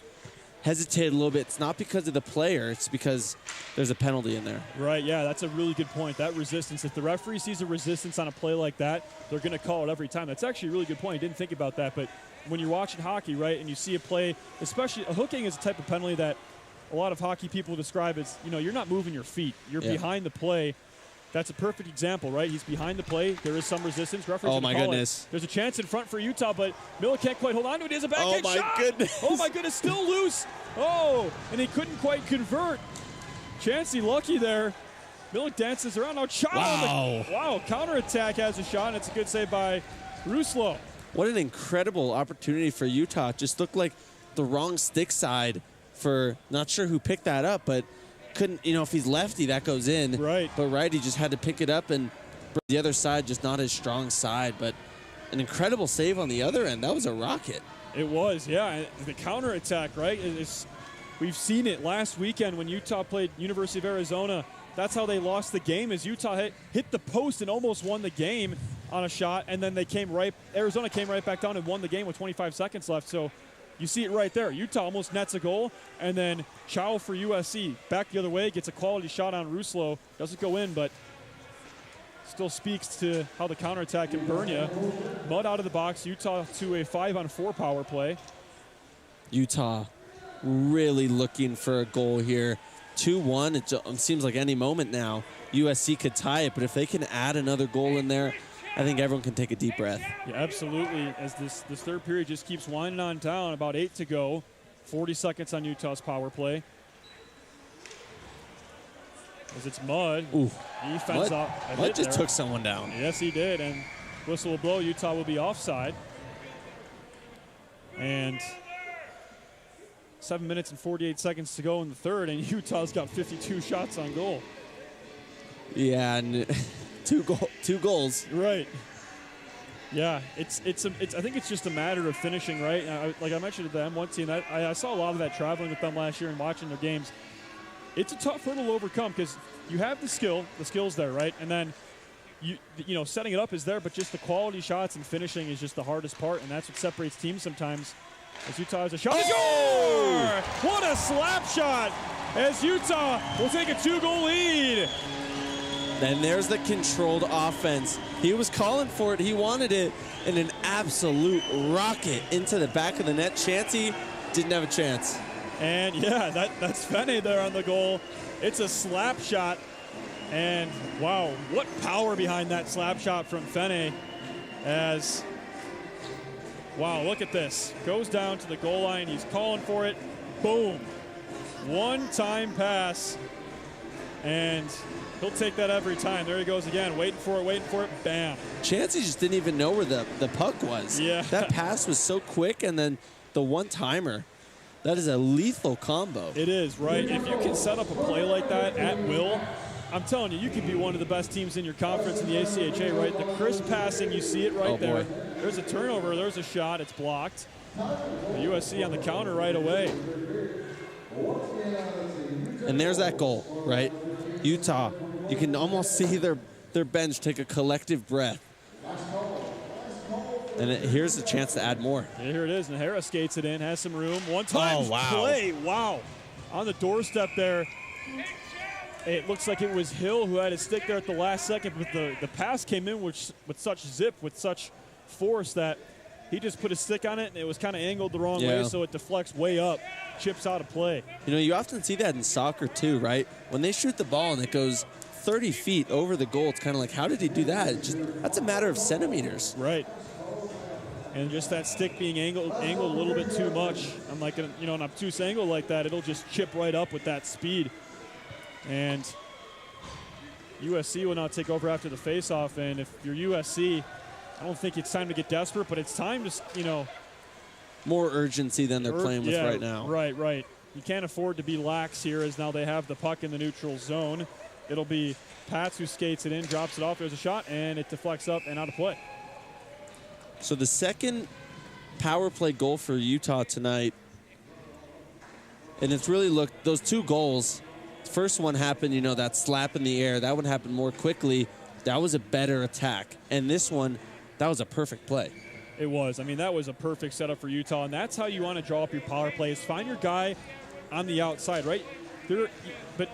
hesitated a little bit. It's not because of the player. It's because there's a penalty in there. Right, yeah, that's a really good point. That resistance, if the referee sees a resistance on a play like that, they're going to call it every time. That's actually a really good point. I didn't think about that, but when you're watching hockey, right, and you see a play, especially a hooking is a type of penalty that a lot of hockey people describe as, you know, you're not moving your feet. You're Yeah. behind the play. That's a perfect example, right? He's behind the play. There is some resistance. Referee's Oh, gonna my call it. goodness. There's a chance in front for Utah, but Miller can't quite hold on to it. He has a backhand Oh, my shot. goodness. Oh, my goodness. Still loose. Oh, and he couldn't quite convert. Chancey lucky there. Miller dances around. Now Child. Wow. Counterattack has a shot, and it's a good save by Ruslo. What an incredible opportunity for Utah. It just looked like the wrong stick side for, not sure who picked that up, but couldn't, you know, if he's lefty, that goes in. Right. But righty just had to pick it up, and the other side, just not his strong side. But an incredible save on the other end. That was a rocket. It was, yeah. And the counterattack, right? We've seen it last weekend when Utah played University of Arizona. That's how they lost the game, is Utah hit the post and almost won the game on a shot, and then Arizona came right back down and won the game with 25 seconds left. So you see it right there. Utah almost nets a goal, and then Chow for USC back the other way, gets a quality shot on Ruslo. Doesn't go in, but still speaks to how the counterattack can burn you. Mud out of the box, Utah to a 5-on-4 power play. Utah really looking for a goal here. 2-1, it seems like any moment now USC could tie it, but if they can add another goal in there, I think everyone can take a deep breath. Yeah, absolutely. As this third period just keeps winding on down, about 8 to go. 40 seconds on Utah's power play. As it's Mud. Ooh. He fends off. Mud just took someone down. Yes, he did. And whistle will blow. Utah will be offside. And 7 minutes and 48 seconds to go in the third, and Utah's got 52 shots on goal. Yeah, and two goals. Right. Yeah, I think it's just a matter of finishing, right? Like I mentioned at the M1 team, I saw a lot of that traveling with them last year and watching their games. It's a tough hurdle to overcome because you have the skill's there, right? And then you know, setting it up is there, but just the quality shots and finishing is just the hardest part, and that's what separates teams sometimes. As Utah has a shot. Oh! Score! What a slap shot! As Utah will take a 2-goal lead. Then there's the controlled offense. He was calling for it. He wanted it in an absolute rocket into the back of the net. Chancey didn't have a chance. And yeah, that's Fene there on the goal. It's a slap shot. And wow, what power behind that slap shot from Fene. As, wow, look at this. Goes down to the goal line. He's calling for it. Boom. One-time pass. And he'll take that every time. There he goes again, waiting for it, bam. Chancey just didn't even know where the puck was. Yeah. That pass was so quick, and then the one-timer. That is a lethal combo. It is, right? If you can set up a play like that at will, I'm telling you, you could be one of the best teams in your conference in the ACHA, right? The crisp passing, you see it right there. Boy. There's a turnover, there's a shot, it's blocked. The USC on the counter right away. And there's that goal, right? Utah, you can almost see their bench take a collective breath. And here's a chance to add more. Yeah, here it is. Nahara skates it in, has some room. One-time play. Wow. On the doorstep there. It looks like it was Hill who had his stick there at the last second, but the pass came in with such zip, with such force that he just put his stick on it, and it was kind of angled the wrong way, so it deflects way up, chips out of play. You know, you often see that in soccer too, right? When they shoot the ball and it goes 30 feet over the goal, it's kind of like, how did he do that? That's a matter of centimeters. Right. And just that stick being angled a little bit too much. I'm like, an obtuse angle like that, it'll just chip right up with that speed. And USC will now take over after the faceoff. And if you're USC, I don't think it's time to get desperate, but it's time to, more urgency than they're playing with right now. Right. You can't afford to be lax here, as now they have the puck in the neutral zone. It'll be Pats who skates it in, drops it off. There's a shot, and it deflects up and out of play. So the second power play goal for Utah tonight. And it's really looked, those 2 goals, first one happened, you know, that slap in the air. That one happened more quickly. That was a better attack. And this one, that was a perfect play. It was. I mean, that was a perfect setup for Utah, and that's how you want to draw up your power plays. Find your guy on the outside, right? But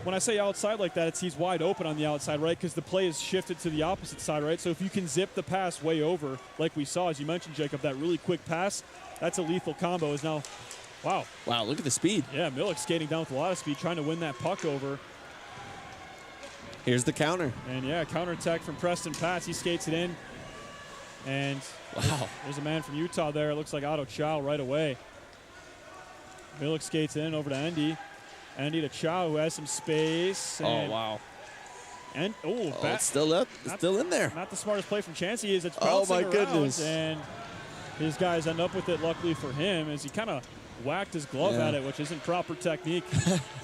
when I say outside like that, it's he's wide open on the outside, right? Because the play is shifted to the opposite side, right? So if you can zip the pass way over, like we saw, as you mentioned, Jacob, that really quick pass, that's a lethal combo. Is now, wow. Wow, look at the speed. Yeah, Milik skating down with a lot of speed, trying to win that puck over. Here's the counter. And yeah, counterattack from Preston Patz. He skates it in. And wow, there's a man from Utah there. It looks like Otto Chow right away. Milik skates in over to Endy. Endy to Chow, who has some space. Oh, wow. And it's still up. It's still in there. Not the smartest play from Chansey. It's oh bouncing my around, goodness. And his guys end up with it, luckily for him, as he kind of whacked his glove at it, which isn't proper technique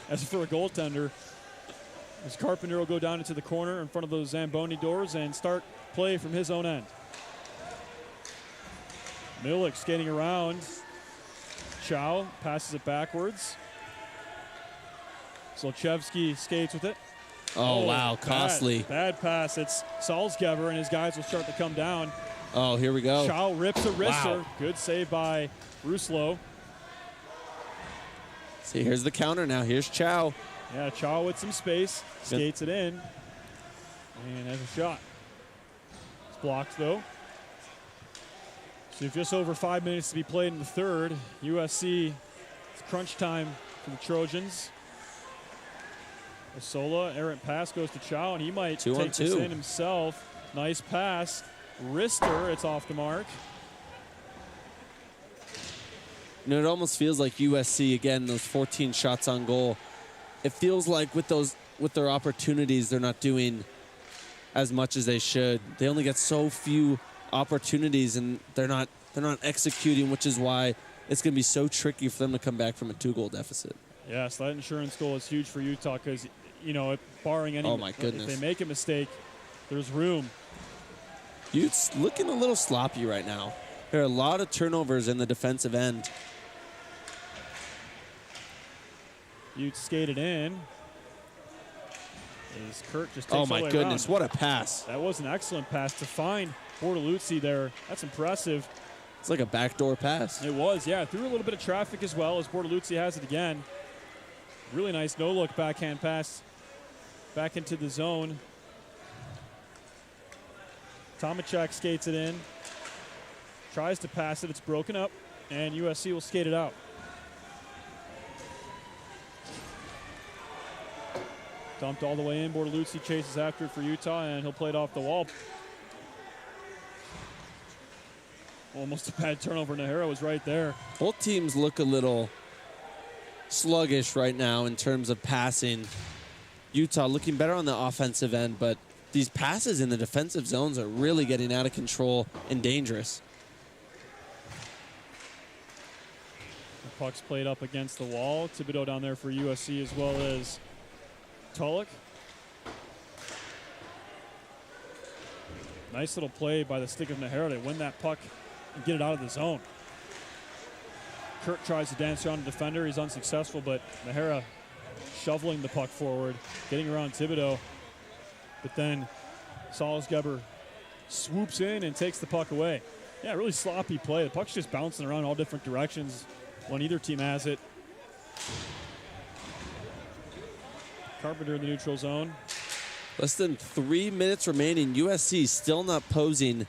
as for a goaltender. As Carpenter will go down into the corner in front of those Zamboni doors and start play from his own end. Milik skating around. Chow passes it backwards. Zlochevsky skates with it. Oh, wow, costly. Bad pass. It's Salzgeber, and his guys will start to come down. Oh, here we go. Chow rips a wrister. Wow. Good save by Ruslo. See, here's the counter now. Here's Chow. Yeah, Chow with some space. Skates it in. And has a shot. It's blocked, though. So you've just over 5 minutes to be played in the third. USC, it's crunch time for the Trojans. Osola, errant pass goes to Chow, and he might take this in himself. Nice pass. Wrister, it's off the mark. You know, it almost feels like USC, again, those 14 shots on goal. It feels like with their opportunities, they're not doing as much as they should. They only get so few opportunities, and they're not executing, which is why it's going to be so tricky for them to come back from a 2-goal deficit. Yes, that insurance goal is huge for Utah because, you know, barring any, oh my goodness, if they make a mistake, there's room. Utes looking a little sloppy right now. There are a lot of turnovers in the defensive end. Utes skated in. As Kurt just takes oh my goodness, around. What a pass. That was an excellent pass to find Bortoluzzi there. That's impressive. It's like a backdoor pass. It was, yeah. Through a little bit of traffic as well as Bortoluzzi has it again. Really nice no-look backhand pass back into the zone. Tomachak skates it in. Tries to pass it. It's broken up, and USC will skate it out. Dumped all the way in. Bortoluzzi chases after it for Utah, and he'll play it off the wall. Almost a bad turnover. Nahara was right there. Both teams look a little sluggish right now in terms of passing. Utah looking better on the offensive end, but these passes in the defensive zones are really getting out of control and dangerous. The puck's played up against the wall. Thibodeau down there for USC as well as Tulloch. Nice little play by the stick of Nahara to win that puck and get it out of the zone. Kurt tries to dance around the defender. He's unsuccessful, but Nahara shoveling the puck forward, getting around Thibodeau. But then Salzgeber swoops in and takes the puck away. Yeah, really sloppy play. The puck's just bouncing around all different directions when either team has it. Carpenter in the neutral zone. Less than 3 minutes remaining. USC still not posing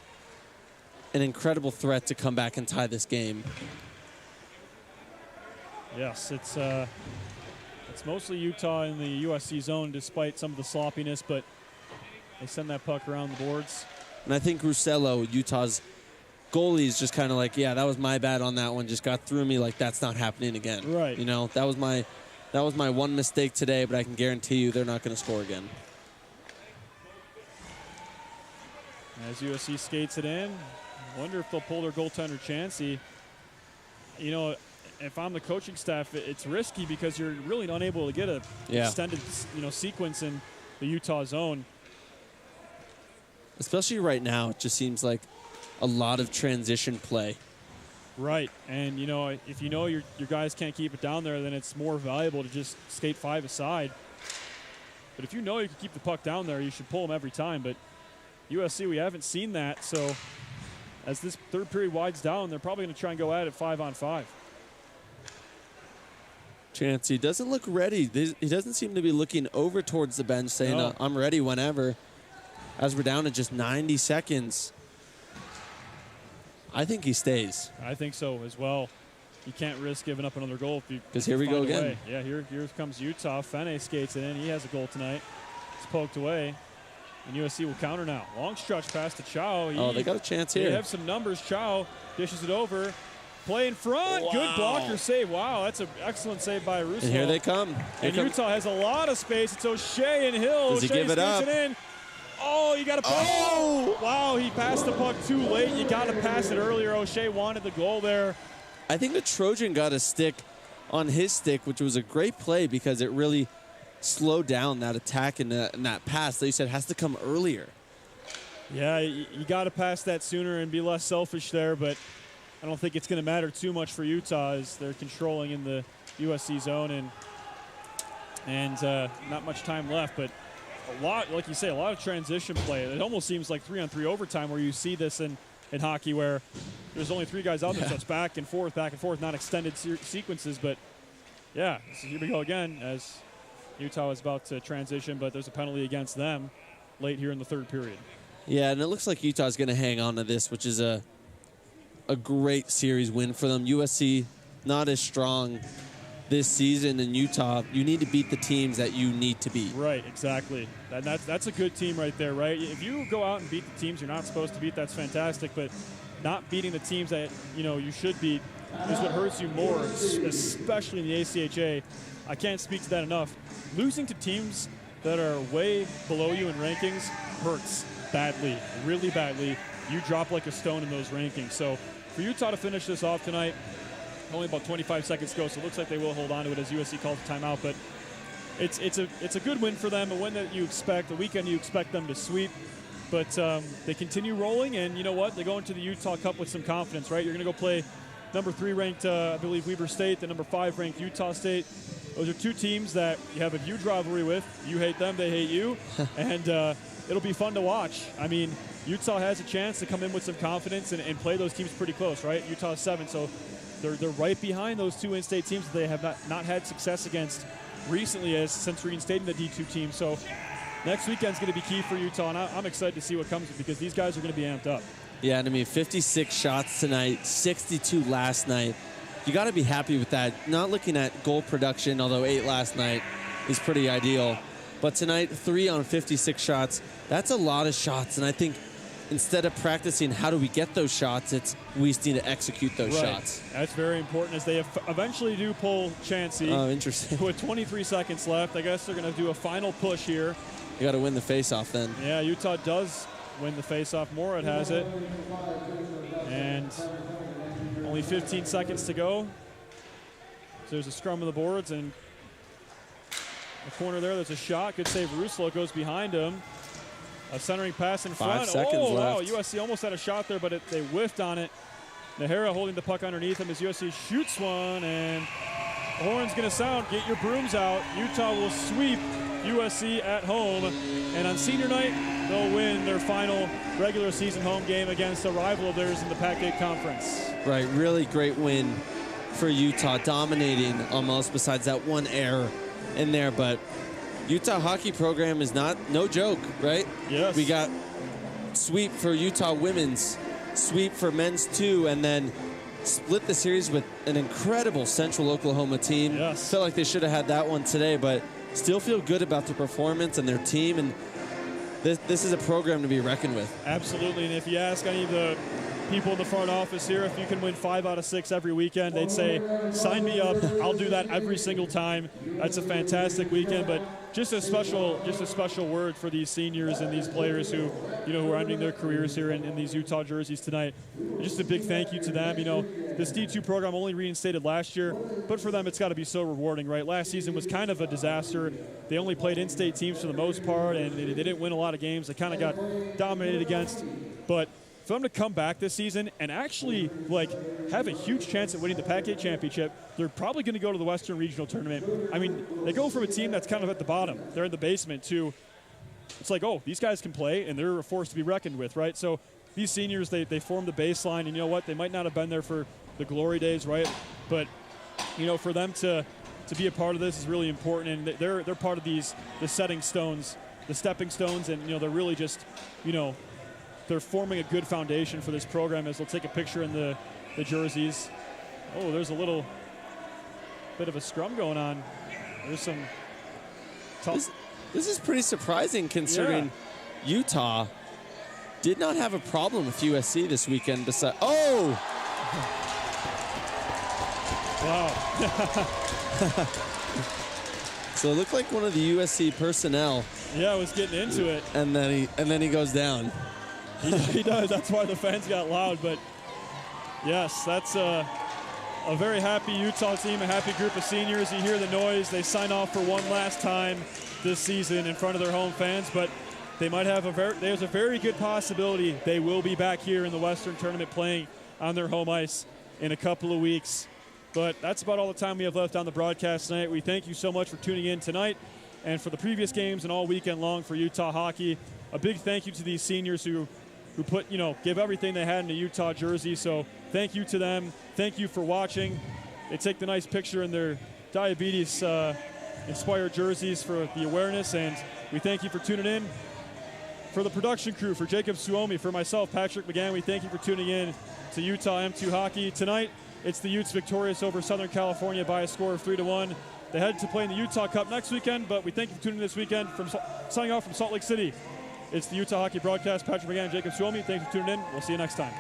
an incredible threat to come back and tie this game. Yes, it's mostly Utah in the USC zone despite some of the sloppiness, but they send that puck around the boards. And I think Russello, Utah's goalie, is just kind of like, yeah, that was my bad on that one. Just got through me. Like, that's not happening again. Right. You know, that was my one mistake today, but I can guarantee you they're not going to score again. As USC skates it in, wonder if they'll pull their goaltender Chansey. You know, if I'm the coaching staff, it's risky because you're really not able to get a extended, sequence in the Utah zone. Especially right now, it just seems like a lot of transition play. Right, and if you know your guys can't keep it down there, then it's more valuable to just skate 5 aside. But if you know you can keep the puck down there, you should pull them every time. But USC, we haven't seen that, so as this third period winds down, they're probably going to try and go at it 5-on-5. Chancey doesn't look ready. He doesn't seem to be looking over towards the bench saying, No. I'm ready whenever. As we're down to just 90 seconds. I think he stays. I think so as well. You can't risk giving up another goal if you 'Cause here we find go a again. way. Yeah, here comes Utah. Fene skates it in. He has a goal tonight. It's poked away. And USC will counter now. Long stretch pass to Chow. Oh, they got a chance They here. have some numbers. Chow dishes it over. Play in front. Wow. Good blocker save. Wow, that's an excellent save by Russo. And here they come. And Utah has a lot of space. It's O'Shea and Hill. Does he O'Shea give it skates up? it in. Oh, you got to pass. Oh! Wow, he passed the puck too late. You got to pass it earlier. O'Shea wanted the goal there. I think the Trojan got a stick on his stick, which was a great play because it really slowed down that attack and that pass that you said has to come earlier. Yeah, you got to pass that sooner and be less selfish there, but I don't think it's going to matter too much for Utah as they're controlling in the USC zone and not much time left, but a lot, like you say, a lot of transition play. It almost seems like 3-on-3 overtime where you see this in hockey where there's only 3 guys out there, so it's back and forth, not extended sequences, but yeah, so here we go again as Utah is about to transition, but there's a penalty against them late here in the third period. Yeah, and it looks like Utah's going to hang on to this, which is a great series win for them. USC not as strong this season in Utah. You need to beat the teams that you need to beat. Right, exactly. And that's a good team right there, right? If you go out and beat the teams you're not supposed to beat, that's fantastic. But not beating the teams that you should beat is what hurts you more, especially in the ACHA. I can't speak to that enough. Losing to teams that are way below you in rankings hurts badly, really badly. You drop like a stone in those rankings. So for Utah to finish this off tonight, only about 25 seconds to go, so it looks like they will hold on to it as USC calls a timeout. But it's a good win for them, a win that you expect, a weekend you expect them to sweep. But they continue rolling, and you know what? They go into the Utah Cup with some confidence, right? You're going to go play number 3 ranked, I believe, Weber State, the number 5 ranked Utah State. Those are 2 teams that you have a huge rivalry with. You hate them, they hate you, and it'll be fun to watch. I mean, Utah has a chance to come in with some confidence and play those teams pretty close, right? Utah's 7, so they're right behind those 2 in-state teams that they have not had success against recently since reinstating the D2 team. So next weekend's going to be key for Utah, and I'm excited to see what comes because these guys are going to be amped up. Yeah, and I mean, 56 shots tonight, 62 last night. You got to be happy with that. Not looking at goal production, although 8 last night is pretty ideal. But tonight, 3 on 56 shots. That's a lot of shots, and I think instead of practicing how do we get those shots, it's we need to execute those shots. That's very important as they eventually do pull Chancey. Oh, interesting. With 23 seconds left, I guess they're going to do a final push here. You got to win the faceoff then. Yeah, Utah does win the faceoff. Morad has it. And only 15 seconds to go. So there's a scrum of the boards, and the corner there, there's a shot. Good save. Ruslo goes behind him. A centering pass in 5 front. seconds oh, left. Wow, USC almost had a shot there, but they whiffed on it. Nahara holding the puck underneath him as USC shoots one, and the horn's going to sound. Get your brooms out. Utah will sweep USC at home, and on senior night, they'll win their final regular season home game against a rival of theirs in the Pac-8 Conference. Right, really great win for Utah, dominating almost besides that one error in there, but Utah hockey program is no joke, right? Yes. We got sweep for Utah women's, sweep for men's too, and then split the series with an incredible Central Oklahoma team. Yes. Felt like they should have had that one today, but still feel good about their performance and their team, and this is a program to be reckoned with. Absolutely, and if you ask any of the people in the front office here, if you can win 5 out of 6 every weekend, they'd say, sign me up. I'll do that every single time. That's a fantastic weekend, but just a special word for these seniors and these players who are ending their careers here in these Utah jerseys tonight. Just a big thank you to them. This D2 program only reinstated last year, but for them it's got to be so rewarding, right? Last season was kind of a disaster. They only played in-state teams for the most part, and they didn't win a lot of games. They kind of got dominated against, but for them to come back this season and actually like have a huge chance at winning the Pac-8 championship, they're probably going to go to the Western Regional Tournament. I mean, they go from a team that's kind of at the bottom, they're in the basement, to it's like, oh, these guys can play and they're a force to be reckoned with, right? So these seniors, they form the baseline, and you know what? They might not have been there for the glory days, right? But you know, for them to be a part of this is really important, and they're part of the setting stones, the stepping stones, and you know, they're really just, you know, they're forming a good foundation for this program as they'll take a picture in the jerseys. Oh, there's a little bit of a scrum going on. There's some tough. This is pretty surprising considering Utah did not have a problem with USC this weekend. Oh! Wow. So it looked like one of the USC personnel. Yeah, was getting into it. And then he goes down. He does. That's why the fans got loud. But yes, that's a very happy Utah team, a happy group of seniors. You hear the noise. They sign off for one last time this season in front of their home fans, but they might have there's a very good possibility they will be back here in the Western Tournament playing on their home ice in a couple of weeks. But that's about all the time we have left on the broadcast tonight. We thank you so much for tuning in tonight and for the previous games and all weekend long for Utah hockey. A big thank you to these seniors who put, you know, give everything they had in a Utah jersey. So thank you to them. Thank you for watching. They take the nice picture in their diabetes inspired jerseys for the awareness, and we thank you for tuning in. For the production crew, for Jacob Suomi, for myself, Patrick McGann, we thank you for tuning in to Utah M2 Hockey. Tonight, it's the Utes victorious over Southern California by a score of 3-1. They head to play in the Utah Cup next weekend, but we thank you for tuning in this weekend. Signing off from Salt Lake City, it's the Utah Hockey Broadcast. Patrick McGann and Jacob Suomi, thanks for tuning in. We'll see you next time.